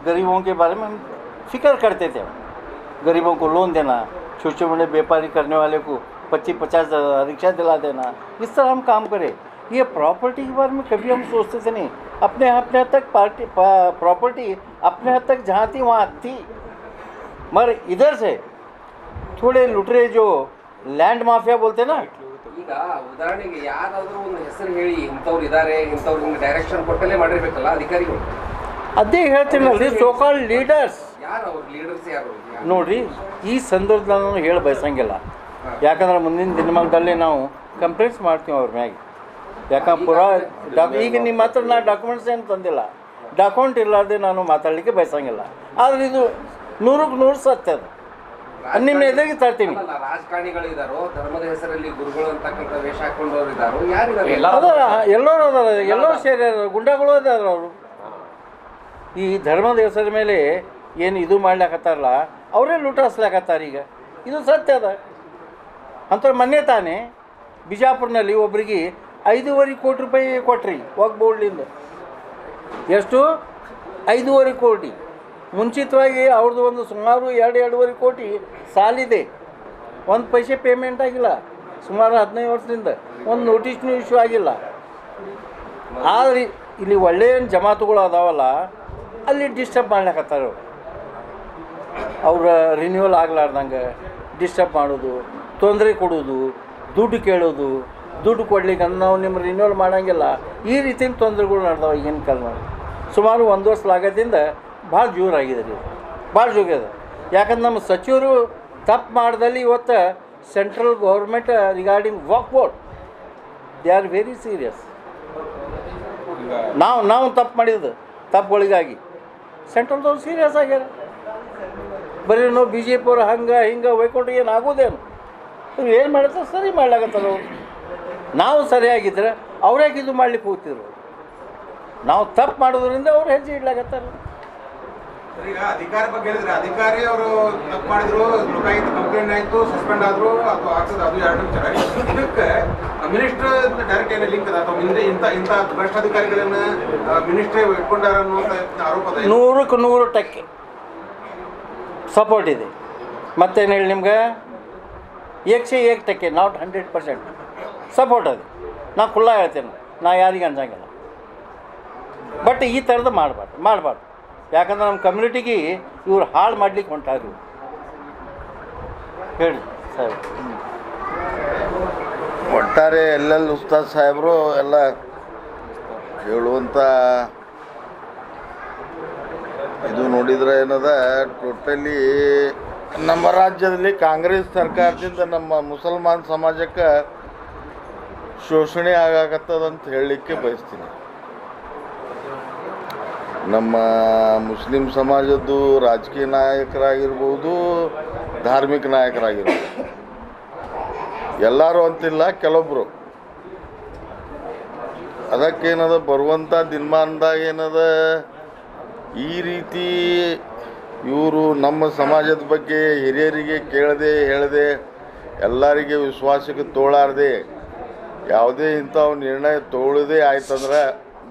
गरीबों के बारे में हम फिक्र करते थे। गरीबों को लोन देना, छोटे मोटे व्यापारी करने वाले को 25-50 रिक्शा दिला देना, इस तरह हम काम करें। ये प्रॉपर्टी के बारे में कभी हम सोचते थे नहीं। अपने हद तक प्रॉपर्टी अपने हद तक जहाँ थी वहाँ थी, मगर इधर से थोड़े लुटरे जो लैंड माफिया बोलते ना, ಈಗ ಉದಾಹರಣೆಗೆ ಯಾರಾದರೂ ಒಂದು ಹೆಸರು ಹೇಳಿ ಇಂಥವ್ರು ಇದ್ದಾರೆ, ಇಂಥವ್ರು ಹಿಂಗೆ ಡೈರೆಕ್ಷನ್ ಕೊಟ್ಟಲ್ಲೇ ಮಾಡಿರ್ಬೇಕಲ್ಲ ಅಧಿಕಾರಿಗಳು. ಅದೇ ಹೇಳ್ತೀನಲ್ರಿ, ಸೋಕಾಲ್ಡ್ ಲೀಡರ್ಸ್. ಯಾರು ಅವ್ರ ಲೀಡರ್ಸ್ ಯಾರು? ನೋಡ್ರಿ, ಈ ಸಂದರ್ಭದಲ್ಲಿ ನಾನು ಹೇಳಿ ಬಯಸಂಗಿಲ್ಲ, ಯಾಕಂದ್ರೆ ಮುಂದಿನ ದಿನಮಾನದಲ್ಲಿ ನಾವು ಕಂಪ್ಲೇಂಟ್ಸ್ ಮಾಡ್ತೀವಿ ಅವ್ರ ಮ್ಯಾಗೆ. ಯಾಕಂದ್ರೆ ಪೂರಾ ಈಗ ನಿಮ್ಮ ಹತ್ರ ನಾ ಡಾಕ್ಯುಮೆಂಟ್ಸ್ ಏನು ತಂದಿಲ್ಲ, ಡಾಕ್ಯುಮೆಂಟ್ ಇರಲಾರ್ದೆ ನಾನು ಮಾತಾಡಲಿಕ್ಕೆ ಬಯಸಂಗಿಲ್ಲ. ಆದರೆ ಇದು 100ಕ್ಕೆ 100 ಸತ್ಯ ಅದು. ನಿಮ್ಮ ಎದುರಿಗೆ ತರ್ತೀನಿ. ರಾಜಕಾರಣಿಗಳಿದ್ದಾರೋ, ಧರ್ಮದ ಹೆಸರಲ್ಲಿ ಗುರುಗಳು ಅಂತಕ್ಕಂಥ ವೇಷ ಹಾಕೊಂಡವ್ರು ಇದ್ದಾರೋ, ಯಾರಿದ್ದಾರೆ? ಎಲ್ಲರೂ ಅದಾರ, ಎಲ್ಲರೂ ಸೇರ್ಯಾರ, ಗುಂಡಾಗಳು ಅದಾರ. ಅವರು ಈ ಧರ್ಮದ ಹೆಸರ ಮೇಲೆ ಏನು ಇದು ಮಾಡ್ಲಾಕತ್ತಾರಲ್ಲ, ಅವರೇ ಲೂಟಾಸ್ಲಾಕತ್ತಾರೆ ಈಗ. ಇದು ಸತ್ಯ ಅದ. ಅಂಥವ್ರು ಮೊನ್ನೆ ತಾನೇ ಬಿಜಾಪುರ್ನಲ್ಲಿ ಒಬ್ಬರಿಗೆ 5.5 ಕೋಟಿ ರೂಪಾಯಿ ಕೊಟ್ರಿ ವಕ್ಫ್ ಬೋರ್ಡ್ಲಿಂದ. ಎಷ್ಟು? 5.5 ಕೋಟಿ. ಮುಂಚಿತವಾಗಿ ಅವ್ರದ್ದು ಒಂದು ಸುಮಾರು 2-2.5 ಕೋಟಿ ಸಾಲಿದೆ, ಒಂದು ಪೈಸೆ ಪೇಮೆಂಟ್ ಆಗಿಲ್ಲ ಸುಮಾರು 15 ವರ್ಷದಿಂದ, ಒಂದು ನೋಟಿಸ್ನೂ ಇಶ್ಯೂ ಆಗಿಲ್ಲ. ಆದರೆ ಇಲ್ಲಿ ಒಳ್ಳೆಯ ಜಮಾತುಗಳು ಅದಾವಲ್ಲ, ಅಲ್ಲಿ ಡಿಸ್ಟರ್ಬ್ ಮಾಡ್ಲಿಕತ್ತಾರ. ಅವ್ರ ರಿನ್ಯೂವಲ್ ಆಗ್ಲಾರ್ದಂಗೆ ಡಿಸ್ಟರ್ಬ್ ಮಾಡೋದು, ತೊಂದರೆ ಕೊಡೋದು, ದುಡ್ಡು ಕೇಳೋದು, ದುಡ್ಡು ಕೊಡ್ಲಿಕ್ಕೆ ನಾವು ನಿಮ್ಮ ರಿನ್ಯೂವಲ್ ಮಾಡೋಂಗಿಲ್ಲ, ಈ ರೀತಿಯ ತೊಂದರೆಗಳು ನಡೆದವ ಈಗಿನ ಕಾಲದಲ್ಲಿ. ಸುಮಾರು 1 ವರ್ಷ ಲಾಗದಿಂದ ಭಾಳ ಜೋರಾಗಿದೆ ರೀ, ಭಾಳ ಜೋಗಿದೆ. ಯಾಕಂದ್ರೆ ನಮ್ಮ ಸಚಿವರು ತಪ್ಪು ಮಾಡ್ದಲ್ಲಿ ಇವತ್ತು central government regarding Waqf board they are very serious. ನಾವು ತಪ್ಪು ಮಾಡಿದ್ದು ತಪ್ಪುಗಳಿಗಾಗಿ ಸೆಂಟ್ರಲ್ದವ್ರು ಸೀರಿಯಸ್ ಆಗ್ಯಾರ. ಬರೀ ನಾವು ಬಿ ಜೆ ಪಿಯವ್ರು ಹಂಗೆ ಹಿಂಗೆ ಒಯ್ಕೊಂಡು ಏನು ಆಗೋದೇನು? ಇವ್ರು ಏನು ಮಾಡ್ತಾರೆ ಸರಿ ಮಾಡ್ಲಾಕತ್ತಾರ ಅವರು. ನಾವು ಸರಿಯಾಗಿದ್ದರೆ ಅವ್ರ್ಯಾಕೆ ಇದು ಮಾಡ್ಲಿಕ್ಕೆ ಹೋಗ್ತಿದ್ರು? ನಾವು ತಪ್ಪು ಮಾಡೋದ್ರಿಂದ ಅವ್ರು ಹೆಜ್ಜೆ ಇಡ್ಲಾಕತ್ತಾರ. ಈಗ ಅಧಿಕಾರಿ ಬಗ್ಗೆ ಹೇಳಿದ್ರೆ, ಅಧಿಕಾರಿ ಅವರು ತಪ್ಪು ಮಾಡಿದ್ರು, ಲೋಕಾಯುಕ್ತ ಕಂಪ್ಲೇಂಟ್ ಆಯಿತು, ಸಸ್ಪೆಂಡ್ ಆದರು ಅಥವಾ ಆಗ್ತದೆ, ಅದು 2 ವಿಚಾರ. ಇದಕ್ಕೆ ಮಿನಿಸ್ಟರ್ ಡೈರೆಕ್ಟ್ ಏನೋ ಲಿಂಕ್ ಅದ ಅಥವಾ ಮುಂದೆ ಇಂಥ ಭ್ರಷ್ಟಾಧಿಕಾರಿಗಳನ್ನ ಮಿನಿಸ್ಟ್ರೇ ಇಟ್ಕೊಂಡಾರ ಅನ್ನುವಂಥ ಆರೋಪ ಅದ. 100ಕ್ಕೆ 100% ಸಪೋರ್ಟ್ ಇದೆ. ಮತ್ತೇನು ಹೇಳಿ ನಿಮ್ಗೆ, 101% ನಾಟ್ 100% ಸಪೋರ್ಟ್ ಅದು. ನಾ ಖುಲ್ಲಾ ಹೇಳ್ತೇನೆ, ನಾ ಯಾರಿಗೆ ಅಂಜಂಗಿಲ್ಲ. ಬಟ್ ಈ ಥರದ್ದು ಮಾಡಬಾರ್ದು. ಯಾಕಂದ್ರೆ ನಮ್ಮ ಕಮ್ಯುನಿಟಿಗೆ ಇವ್ರು ಹಾಳು ಮಾಡ್ಲಿಕ್ಕೆ ಹೊಂಟಾರು. ಹೇಳಿ ಸರ್. ಒಟ್ಟಾರೆ ಎಲ್ಲೆಲ್ಲಿ ಉಸ್ತಾದ್ ಸಾಹೇಬರು ಎಲ್ಲ ಹೇಳುವಂಥ ಇದು ನೋಡಿದ್ರೆ ಏನದ, ಟೋಟಲಿ ನಮ್ಮ ರಾಜ್ಯದಲ್ಲಿ ಕಾಂಗ್ರೆಸ್ ಸರ್ಕಾರದಿಂದ ನಮ್ಮ ಮುಸಲ್ಮಾನ್ ಸಮಾಜಕ್ಕೆ ಶೋಷಣೆ ಆಗಾಕತ್ತದಂತ ಹೇಳಲಿಕ್ಕೆ ಬಯಸ್ತೀನಿ. ನಮ್ಮ ಮುಸ್ಲಿಂ ಸಮಾಜದ್ದು ರಾಜಕೀಯ ನಾಯಕರಾಗಿರ್ಬೋದು, ಧಾರ್ಮಿಕ ನಾಯಕರಾಗಿರ್ಬೋದು, ಎಲ್ಲರೂ ಅಂತಿಲ್ಲ, ಕೆಲವೊಬ್ಬರು. ಅದಕ್ಕೇನದ ಬರುವಂಥ ದಿನಮಾನದಾಗ ಏನದ, ಈ ರೀತಿ ಇವರು ನಮ್ಮ ಸಮಾಜದ ಬಗ್ಗೆ ಹಿರಿಯರಿಗೆ ಕೇಳದೆ ಹೇಳದೆ, ಎಲ್ಲರಿಗೆ ವಿಶ್ವಾಸಕ್ಕೆ ತೋಳಾರದೆ, ಯಾವುದೇ ಇಂಥವು ನಿರ್ಣಯ ತಗೊಳ್ಳೋದೇ ಆಯ್ತಂದ್ರೆ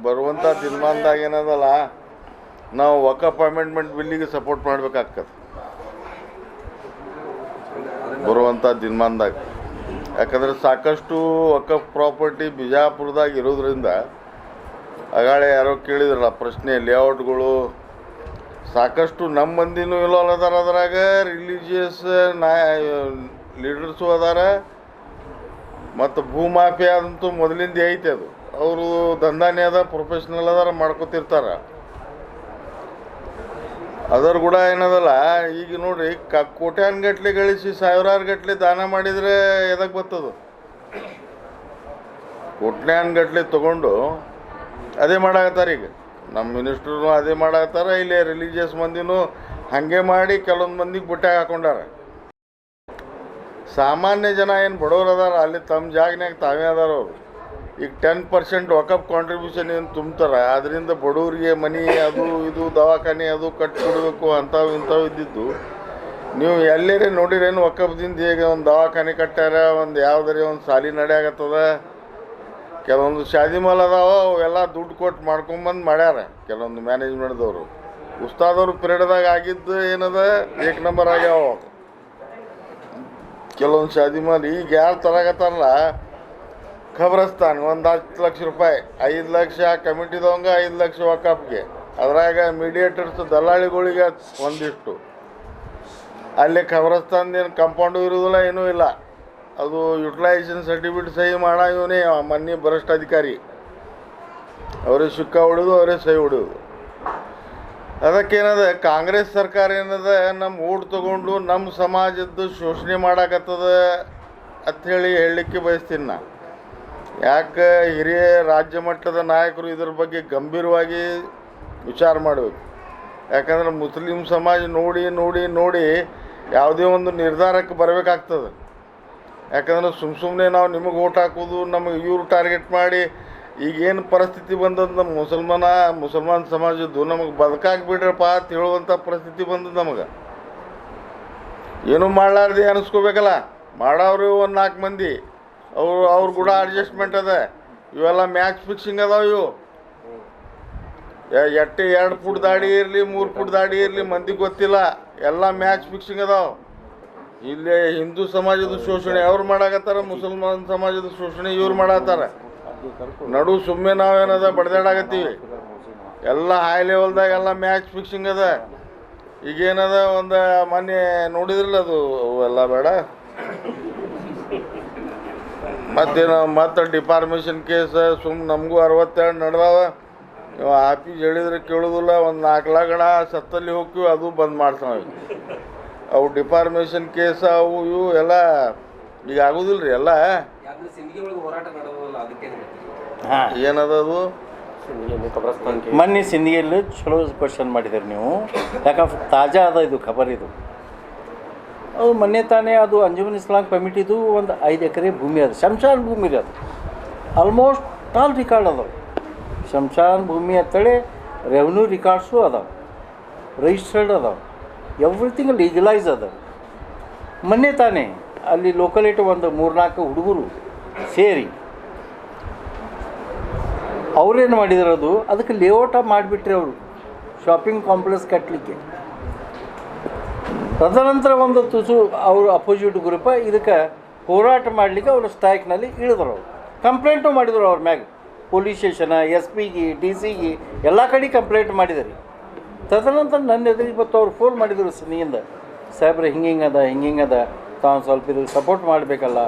ಬರುವಂಥ ದಿನಮಾನದಾಗ ಏನದಲ್ಲ, ನಾವು ವಕಫ್ ಅಮೆಂಡ್ಮೆಂಟ್ ಬಿಲ್ಲಿಗೆ ಸಪೋರ್ಟ್ ಮಾಡಬೇಕಾಗ್ತದೆ ಬರುವಂಥ ದಿನಮಾನದಾಗ. ಯಾಕಂದರೆ ಸಾಕಷ್ಟು ವಕಫ್ ಪ್ರಾಪರ್ಟಿ ಬಿಜಾಪುರದಾಗ ಇರೋದ್ರಿಂದ, ಆಗಾಳೆ ಯಾರೋ ಕೇಳಿದ್ರಲ್ಲ ಪ್ರಶ್ನೆ, ಲೇಔಟ್ಗಳು ಸಾಕಷ್ಟು ನಮ್ಮ ಮಂದಿನೂ ಇಲ್ಲೋಲ್ ಅದಾರ, ಅದ್ರಾಗ ರಿಲಿಜಿಯಸ್ ಲೀಡರ್ಸು ಅದಾರ, ಮತ್ತು ಭೂಮಾಫಿಯಾ ಅಂತೂ ಮೊದಲಿಂದ ಐತೆ. ಅದು ಅವರು ದಂಧಾನೇ ಅದ, ಪ್ರೊಫೆಷ್ನಲ್ ಅದಾರ, ಮಾಡ್ಕೊತಿರ್ತಾರೆ. ಅದರ ಕೂಡ ಏನದಲ್ಲ, ಈಗ ನೋಡ್ರಿ ಕೋಟ್ಯಾನ್ಗಟ್ಲೆ ಗಳಿಸಿ 1000 ಗಟ್ಟಲೆ ದಾನ ಮಾಡಿದರೆ ಎದಕ್ಕೆ ಬರ್ತದೆ? ಕೋಟ್ಯಾನ್ಗಟ್ಲೆ ತೊಗೊಂಡು ಅದೇ ಮಾಡಾಕತ್ತಾರೆ ಈಗ. ನಮ್ಮ ಮಿನಿಸ್ಟ್ರು ಅದೇ ಮಾಡಾಕತ್ತಾರ. ಇಲ್ಲಿ ರಿಲಿಜಿಯಸ್ ಮಂದಿನೂ ಹಾಗೆ ಮಾಡಿ ಕೆಲವೊಂದು ಮಂದಿಗೆ ಬುಟ್ಟಾಗ ಹಾಕೊಂಡಾರ. ಸಾಮಾನ್ಯ ಜನ ಏನು ಬಡವ್ರು ಅದಾರ ಅಲ್ಲಿ ತಮ್ಮ ಜಾಗನ್ಯಾಗ ತಾವೇ ಅದಾರ. ಅವರು ಈಗ 10% ವಕಫ್ ಕಾಂಟ್ರಿಬ್ಯೂಷನ್ ಏನು ತುಂಬ್ತಾರೆ, ಅದರಿಂದ ಬಡವರಿಗೆ ಮನೆ ಅದು ಇದು ದವಾಖಾನೆ ಅದು ಕಟ್ಟಿಕೊಡ್ಬೇಕು ಅಂಥವು ಇಂಥವು ಇದ್ದಿದ್ದು. ನೀವು ಎಲ್ಲೇ ನೋಡಿರೇನು ವಕಫ್ದಿಂದ ಈಗ ಒಂದು ದವಾಖಾನೆ ಕಟ್ಟ್ಯಾರ, ಒಂದು ಯಾವುದರೇ ಒಂದು ಸಾಲಿ ನಡೆಯಾಗತ್ತದ. ಕೆಲವೊಂದು ಶಾದಿ ಮಾಲ್ ಅದಾವ, ಅವೆಲ್ಲ ದುಡ್ಡು ಕೊಟ್ಟು ಮಾಡ್ಕೊಂಬಂದು ಮಾಡ್ಯಾರ ಕೆಲವೊಂದು ಮ್ಯಾನೇಜ್ಮೆಂಟ್ದವರು. ಉಸ್ತಾದವ್ರು ಪಿರಿಯಡ್ದಾಗ ಆಗಿದ್ದು ಏನದ ಏಕ್ ನಂಬರ್ ಆಗ್ಯಾವ ಕೆಲವೊಂದು ಶಾದಿ ಮಾಲ್. ಈಗ ಯಾರು ತರಾಗತ್ತಾರಲ್ಲ ಖಬ್ರಸ್ತಾನ್ 10 ಲಕ್ಷ ರೂಪಾಯಿ, 5 ಲಕ್ಷ ಕಮಿಟಿದವಂಗ, 5 ಲಕ್ಷ ವಕಫ್ಗೆ. ಅದ್ರಾಗ ಮೀಡಿಯೇಟರ್ಸ್ ದಲ್ಲಾಳಿಗಳಿಗೆ ಒಂದಿಷ್ಟು. ಅಲ್ಲಿ ಖಬ್ರಸ್ತಾನ್ದೇನು ಕಂಪೌಂಡು ಇರೋದಿಲ್ಲ, ಏನೂ ಇಲ್ಲ. ಅದು ಯುಟಿಲೈಸೇಷನ್ ಸರ್ಟಿಫಿಕೇಟ್ ಸಹಿ ಮಾಡೋ ಇವನೇ ಮೊನ್ನೆ ಭ್ರಷ್ಟ ಅಧಿಕಾರಿ. ಅವರೇ ಸುಕ್ಕ ಹೊಡೆದು ಅವರೇ ಸಹಿ ಹೊಡೆಯೋದು. ಅದಕ್ಕೇನದ ಕಾಂಗ್ರೆಸ್ ಸರ್ಕಾರ ಏನದ ನಮ್ಮ ಓಟ್ ತೊಗೊಂಡು ನಮ್ಮ ಸಮಾಜದ್ದು ಶೋಷಣೆ ಮಾಡಾಕತ್ತದ ಅಂಥೇಳಿ ಹೇಳಲಿಕ್ಕೆ ಬಯಸ್ತೀನಿ ನಾ. ಯಾಕೆ ಹಿರಿಯ ರಾಜ್ಯ ಮಟ್ಟದ ನಾಯಕರು ಇದ್ರ ಬಗ್ಗೆ ಗಂಭೀರವಾಗಿ ವಿಚಾರ ಮಾಡಬೇಕು. ಯಾಕಂದ್ರೆ ಮುಸ್ಲಿಂ ಸಮಾಜ ನೋಡಿ ನೋಡಿ ನೋಡಿ ಯಾವುದೇ ಒಂದು ನಿರ್ಧಾರಕ್ಕೆ ಬರಬೇಕಾಗ್ತದೆ. ಯಾಕಂದ್ರೆ ಸುಮ್ಮನೆ ನಾವು ನಿಮಗೆ ಓಟ್ ಹಾಕೋದು, ನಮಗೆ ಇವ್ರು ಟಾರ್ಗೆಟ್ ಮಾಡಿ ಈಗೇನು ಪರಿಸ್ಥಿತಿ ಬಂದದ್ದು ನಮ್ಮ ಮುಸಲ್ಮಾನ್ ಸಮಾಜದ್ದು, ನಮಗೆ ಬದುಕಾಗಿ ಬಿಡ್ರಪ್ಪ ಅಂತ ಹೇಳುವಂಥ ಪರಿಸ್ಥಿತಿ ಬಂದದ್ದು. ನಮಗೆ ಏನೂ ಮಾಡಲಾರ್ದೆ ಅನಿಸ್ಕೋಬೇಕಲ್ಲ. ಮಾಡೋರು ಒಂದು 4 ಮಂದಿ ಅವ್ರು ಕೂಡ ಅಡ್ಜಸ್ಟ್ಮೆಂಟ್ ಅದ. ಇವೆಲ್ಲ ಮ್ಯಾಚ್ ಫಿಕ್ಸಿಂಗ್ ಅದಾವ. ಇವು 2 ಫುಟ್ ದಾಡಿ ಇರಲಿ 3 ಫುಟ್ ದಾಡಿ ಇರಲಿ ಮಂದಿಗೆ ಗೊತ್ತಿಲ್ಲ. ಎಲ್ಲ ಮ್ಯಾಚ್ ಫಿಕ್ಸಿಂಗ್ ಅದಾವ. ಇಲ್ಲಿ ಹಿಂದೂ ಸಮಾಜದ ಶೋಷಣೆ ಅವ್ರು ಮಾಡಾಕತ್ತಾರ, ಮುಸಲ್ಮಾನ್ ಸಮಾಜದ ಶೋಷಣೆ ಇವ್ರು ಮಾಡತ್ತಾರ. ನಡು ಸುಮ್ಮನೆ ನಾವೇನದ ಬಡ್ದಾಡಾಕತ್ತೀವಿ. ಎಲ್ಲ ಹೈ ಲೆವೆಲ್ದಾಗ ಎಲ್ಲ ಮ್ಯಾಚ್ ಫಿಕ್ಸಿಂಗ್ ಅದ. ಈಗೇನದ ಒಂದು ಮೊನ್ನೆ ನೋಡಿದ್ರಲ್ಲ, ಅದು ಎಲ್ಲ ಬೇಡ. ಮತ್ತೆ ಡಿಫಾರ್ಮೇಷನ್ ಕೇಸ್ ನಮಗೂ 62 ನಡೆದಾವ. ನೀವು ಆಫೀಸ್ ಹೇಳಿದ್ರೆ ಕೇಳೋದಿಲ್ಲ. ಒಂದು 4 ಲಗಣ ಸತ್ತಲ್ಲಿ ಹೋಗ್ತೀವಿ, ಅದು ಬಂದ್ ಮಾಡ್ತಾವೆ. ಅವು ಡಿಫಾರ್ಮೇಷನ್ ಕೇಸ್ ಅವು ಇವು ಎಲ್ಲ ಈಗ ಆಗೋದಿಲ್ಲ ರೀ. ಎಲ್ಲ ಏನದದು ಮೊನ್ನೆ ಸಿಂಧಿಯಲ್ಲಿ ಚಲೋ ಕ್ವಶನ್ ಮಾಡಿದ್ದೀರಿ ನೀವು. ಯಾಕಂದ್ರೆ ತಾಜಾ ಅದ ಇದು ಖಬರ್. ಇದು ಅದು ಮೊನ್ನೆ ತಾನೇ ಅದು ಅಂಜುಮನ್ ಇಸ್ಲಾಂ ಕಮಿಟಿದು ಒಂದು 5 ಎಕರೆ ಭೂಮಿ ಅದ, ಶಂಶಾನ್ ಭೂಮಿ ರೀ. ಅದು ಆಲ್ಮೋಸ್ಟ್ ಆಲ್ ರಿಕಾರ್ಡ್ ಅದಾವೆ. ಶಂಶಾನ್ ಭೂಮಿ ಅಂತೇಳಿ ರೆವೆನ್ಯೂ ರಿಕಾರ್ಡ್ಸು ಅದಾವೆ, ರಿಜಿಸ್ಟರ್ಡ್ ಅದಾವೆ, ಎವ್ರಿಥಿಂಗ್ ಲೀಗಲೈಸ್ ಅದ. ಮೊನ್ನೆ ತಾನೇ ಅಲ್ಲಿ ಲೋಕಲಿಟಿ ಒಂದು 3-4 ಹುಡುಗರು ಸೇರಿ ಅವ್ರೇನು ಮಾಡಿದಿರೋದು, ಅದಕ್ಕೆ ಲೇಔಟ ಮಾಡಿಬಿಟ್ರಿ ಅವರು ಶಾಪಿಂಗ್ ಕಾಂಪ್ಲೆಕ್ಸ್ ಕಟ್ಟಲಿಕ್ಕೆ. ತದನಂತರ ಒಂದು ತುಸು ಅವರು ಅಪೋಸಿಟ್ ಗ್ರೂಪ ಇದಕ್ಕೆ ಹೋರಾಟ ಮಾಡಲಿಕ್ಕೆ ಅವರು ಸ್ಟ್ರೈಕ್ನಲ್ಲಿ ಇಳಿದ್ರು. ಅವರು ಕಂಪ್ಲೇಂಟು ಮಾಡಿದರು ಅವ್ರ ಮ್ಯಾಗ. ಪೊಲೀಸ್ ಸ್ಟೇಷನ, SP ಗೆ, DC ಗೆ ಎಲ್ಲ ಕಡೆ ಕಂಪ್ಲೇಂಟ್ ಮಾಡಿದ್ದಾರೆ. ತದನಂತರ ನನ್ನ ಎದುರಿಗೆ ಇವತ್ತು ಅವ್ರು ಫೋನ್ ಮಾಡಿದರು ಸಿನಿಯಿಂದ, ಸಾಹೇಬ್ರೆ ಹಿಂಗಿಂಗದ ತಾವು ಸ್ವಲ್ಪ ಇದ್ರಿಗೆ ಸಪೋರ್ಟ್ ಮಾಡಬೇಕಲ್ಲ.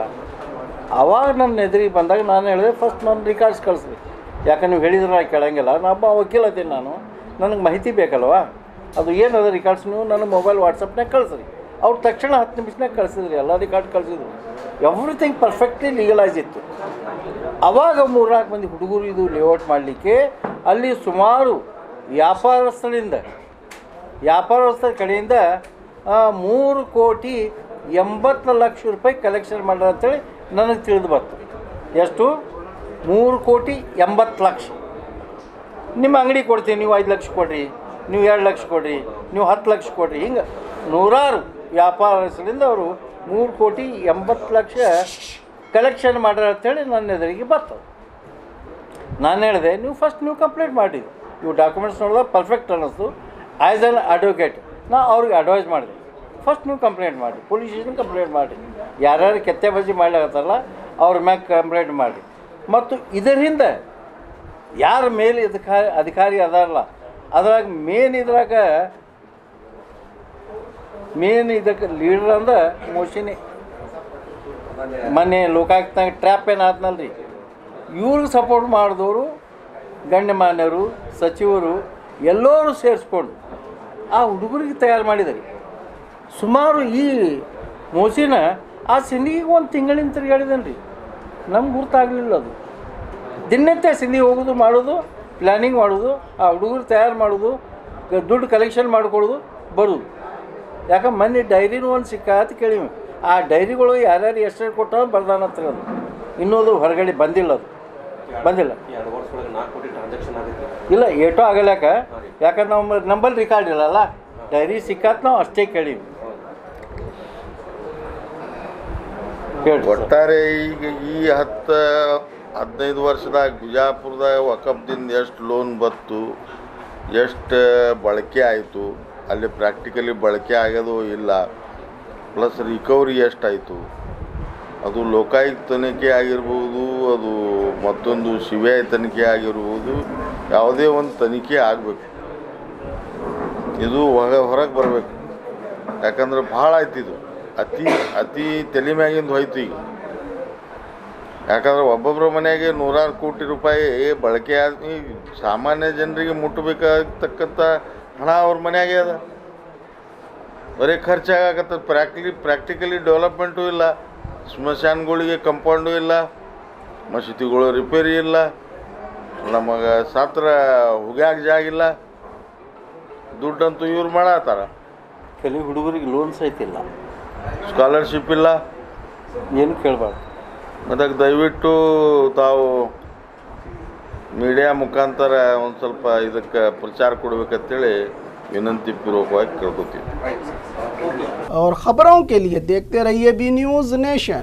ಆವಾಗ ನನ್ನ ಎದುರಿಗೆ ಬಂದಾಗ ನಾನು ಹೇಳಿದೆ, ಫಸ್ಟ್ ನನ್ನ ರಿಕಾರ್ಡ್ಸ್ ಕಳಿಸ್ರಿ. ಯಾಕೆ ನೀವು ಹೇಳಿದ್ರೆ ನಾನು ಕೇಳಂಗಿಲ್ಲ, ನಾನೊಬ್ಬ ವಕೀಲ ಅದೇನು, ನನಗೆ ಮಾಹಿತಿ ಬೇಕಲ್ವ. ಅದು ಏನದ ರಿಕಾರ್ಡ್ಸ್ ನೀವು ನನ್ನ ಮೊಬೈಲ್ ವಾಟ್ಸಪ್ನಾಗ ಕಳಿಸ್ರಿ. ಅವ್ರು ತಕ್ಷಣ 10 ನಿಮಿಷನಾಗ ಕಳಿಸಿದ್ರಿ, ಎಲ್ಲ ರಿಕಾರ್ಡ್ ಕಳಿಸಿದ್ರು. ಎವ್ರಿಥಿಂಗ್ ಪರ್ಫೆಕ್ಟ್ಲಿ ಲೀಗಲೈಸ್ ಇತ್ತು. ಆವಾಗ 3-4 ಮಂದಿ ಹುಡುಗರು ಇದು ಲೇಔಟ್ ಮಾಡಲಿಕ್ಕೆ ಅಲ್ಲಿ ಸುಮಾರು ವ್ಯಾಪಾರಸ್ಥರ ಕಡೆಯಿಂದ 3,80,00,000 ರೂಪಾಯಿ ಕಲೆಕ್ಷನ್ ಮಾಡ್ಯಾರ ಅಂತೇಳಿ ನನಗೆ ತಿಳಿದು ಬಂತು. ಎಷ್ಟು? 3,80,00,000. ನಿಮ್ಮ ಅಂಗಡಿ ಕೊಡ್ತೀವಿ, ನೀವು 5 ಲಕ್ಷ ಕೊಡಿರಿ, ನೀವು 2 ಲಕ್ಷ ಕೊಡಿರಿ, ನೀವು 10 ಲಕ್ಷ ಕೊಡಿರಿ. ಹಿಂಗೆ ನೂರಾರು ವ್ಯಾಪಾರಸ್ಥರಿಂದ ಅವರು 3,80,00,000 ಕಲೆಕ್ಷನ್ ಮಾಡ್ಯಾರ ಅಂತೇಳಿ ನನ್ನ ಎದುರಿಗೆ ಬರ್ತದೆ. ನಾನು ಹೇಳಿದೆ, ನೀವು ಫಸ್ಟ್ ಕಂಪ್ಲೇಂಟ್ ಮಾಡಿರಿ. ಇವು ಡಾಕ್ಯುಮೆಂಟ್ಸ್ ನೋಡಿದಾಗ ಪರ್ಫೆಕ್ಟ್ ಅನ್ನಿಸ್ತು. ಆ್ಯಸ್ ಆನ್ ಅಡ್ವೊಕೇಟ್ ನಾ ಅವ್ರಿಗೆ ಅಡ್ವೈಸ್ ಮಾಡಿದೆ, ಫಸ್ಟ್ ನೀವು ಕಂಪ್ಲೇಂಟ್ ಮಾಡಿರಿ, ಪೊಲೀಸ್ ಸ್ಟೇಷನ್ ಕಂಪ್ಲೇಂಟ್ ಮಾಡಿರಿ. ಯಾರ್ಯಾರು ಕೆತ್ತೆಬಾಜಿ ಮಾಡ್ಲಾಗತ್ತಾರಲ್ಲ ಅವ್ರ ಮ್ಯಾಗ ಕಂಪ್ಲೇಂಟ್ ಮಾಡಿರಿ. ಮತ್ತು ಇದರಿಂದ ಯಾರ ಮೇಲೆ ಅಧಿಕಾರಿ ಅದಾರಲ್ಲ, ಅದ್ರಾಗ ಮೇನ್ ಇದಕ್ಕೆ ಲೀಡರ್ ಅಂದ್ರೆ ಮೋಶಿನಿ. ಮೊನ್ನೆ ಲೋಕಾಯುಕ್ತನಾಗ ಟ್ರ್ಯಾಪ್ ಏನಾದ್ನಲ್ರಿ, ಇವ್ರಿಗೆ ಸಪೋರ್ಟ್ ಮಾಡಿದವರು ಗಣ್ಯಮಾನ್ಯರು, ಸಚಿವರು ಎಲ್ಲರೂ ಸೇರಿಸ್ಕೊಂಡು ಆ ಹುಡುಗರಿಗೆ ತಯಾರು ಮಾಡಿದ್ದಾರೆ. ಸುಮಾರು ಈ ಮೋಸಿನ ಆ ಸಿಂಧಿಗೆ 1 ತಿಂಗಳಿಂದ ತಿರುಗಾಡಿದನು ರೀ. ನಮ್ಗೆ ಗುರ್ತಾಗಲಿಲ್ಲ ಅದು. ದಿನನಿತ್ಯ ಸಿಂಧಿ ಹೋಗೋದು ಮಾಡೋದು, ಪ್ಲ್ಯಾನಿಂಗ್ ಮಾಡೋದು, ಆ ಹುಡುಗರು ತಯಾರು ಮಾಡೋದು, ದುಡ್ಡು ಕಲೆಕ್ಷನ್ ಮಾಡ್ಕೊಳ್ಳೋದು, ಬರೋದು. ಯಾಕಂದ್ರೆ ಮೊನ್ನೆ ಡೈರಿನೂ ಒಂದು ಸಿಕ್ಕಾತ ಕೇಳಿವಿ. ಆ ಡೈರಿಗಳು ಯಾರ್ಯಾರು ಎಷ್ಟು ಕೊಟ್ಟ ಬರ್ದಾನ ಹತ್ರ ಅದು ಇನ್ನೂ ಅದು ಹೊರಗಡೆ ಬಂದಿಲ್ಲ. ಇಲ್ಲ ಏಟೋ ಆಗಲ್ಯಾಕ, ಯಾಕಂದ್ರೆ ನಾವು ನಂಬಲ್ಲಿ ರೆಕಾರ್ಡ್ ಇಲ್ಲಲ್ಲ, ಡೈರಿ ಸಿಕ್ಕಾತ್ ನಾವು ಅಷ್ಟೇ ಕೇಳೀವಿ. ಒಟ್ಟಾರೆ ಈಗ ಈ 10-15 ವರ್ಷದಾಗ ಬಿಜಾಪುರದಾಗ ವಕಫ್ದಿಂದ ಎಷ್ಟು ಲೋನ್ ಬತ್ತು, ಎಷ್ಟು ಬಳಕೆ ಆಯಿತು, ಅಲ್ಲಿ ಪ್ರಾಕ್ಟಿಕಲಿ ಬಳಕೆ ಆಗೋದು ಇಲ್ಲ, ಪ್ಲಸ್ ರಿಕವರಿ ಎಷ್ಟಾಯಿತು, ಅದು ಲೋಕಾಯುಕ್ತ ತನಿಖೆ ಆಗಿರ್ಬೋದು, ಅದು ಮತ್ತೊಂದು CBI ತನಿಖೆ ಆಗಿರ್ಬೋದು, ಯಾವುದೇ ಒಂದು ತನಿಖೆ ಆಗಬೇಕು. ಇದು ಹೊರಗೆ ಬರಬೇಕು. ಯಾಕಂದ್ರೆ ಭಾಳ ಆಯ್ತು ಇದು, ಅತಿ ತಲೆ ಮ್ಯಾಗಿಂದ ಹೋಯ್ತು ಈಗ. ಯಾಕಂದ್ರೆ ಒಬ್ಬೊಬ್ಬರ ಮನೆಯಾಗೆ 100 ಕೋಟಿ ರೂಪಾಯಿ ಬಳಕೆ ಆಗಿ ಸಾಮಾನ್ಯ ಜನರಿಗೆ ಮುಟ್ಟಬೇಕಾಗತಕ್ಕಂಥ ಹಣ ಅವ್ರ ಮನೆಯಾಗೆ ಅದ. ಬರೀ ಖರ್ಚಾಗತ್ತದ. ಪ್ರಾಕ್ಟಿಕಲಿ ಡೆವಲಪ್ಮೆಂಟು ಇಲ್ಲ, ಸ್ಮಶಾನಗಳಿಗೆ ಕಂಪೌಂಡು ಇಲ್ಲ, ಮಸೀದಿಗಳು ರಿಪೇರಿ ಇಲ್ಲ, ನಮಗೆ ಸತ್ರ ಹುಗ್ಯಾಗ ಜಾಗಿಲ್ಲ, ದುಡ್ಡಂತೂ ಇವ್ರು ಮಾಡತ್ತಾರ. ಕೆಲವು ಹುಡುಗರಿಗೆ ಲೋನ್ ಸಹಿತ ಇಲ್ಲ, ಸ್ಕಾಲರ್ಶಿಪ್ ಇಲ್ಲ, ಏನು ಕೇಳಬಾರ್ದು. ಅದಕ್ಕೆ ದಯವಿಟ್ಟು ತಾವು ಮೀಡಿಯಾ ಮುಖಾಂತರ ಒಂದು ಸ್ವಲ್ಪ ಇದಕ್ಕೆ ಪ್ರಚಾರ ಕೊಡ್ಬೇಕಂತೇಳಿ विनंती पूर्वक करते। और खबरों के लिए देखते रहिए बी न्यूज़ नेशन।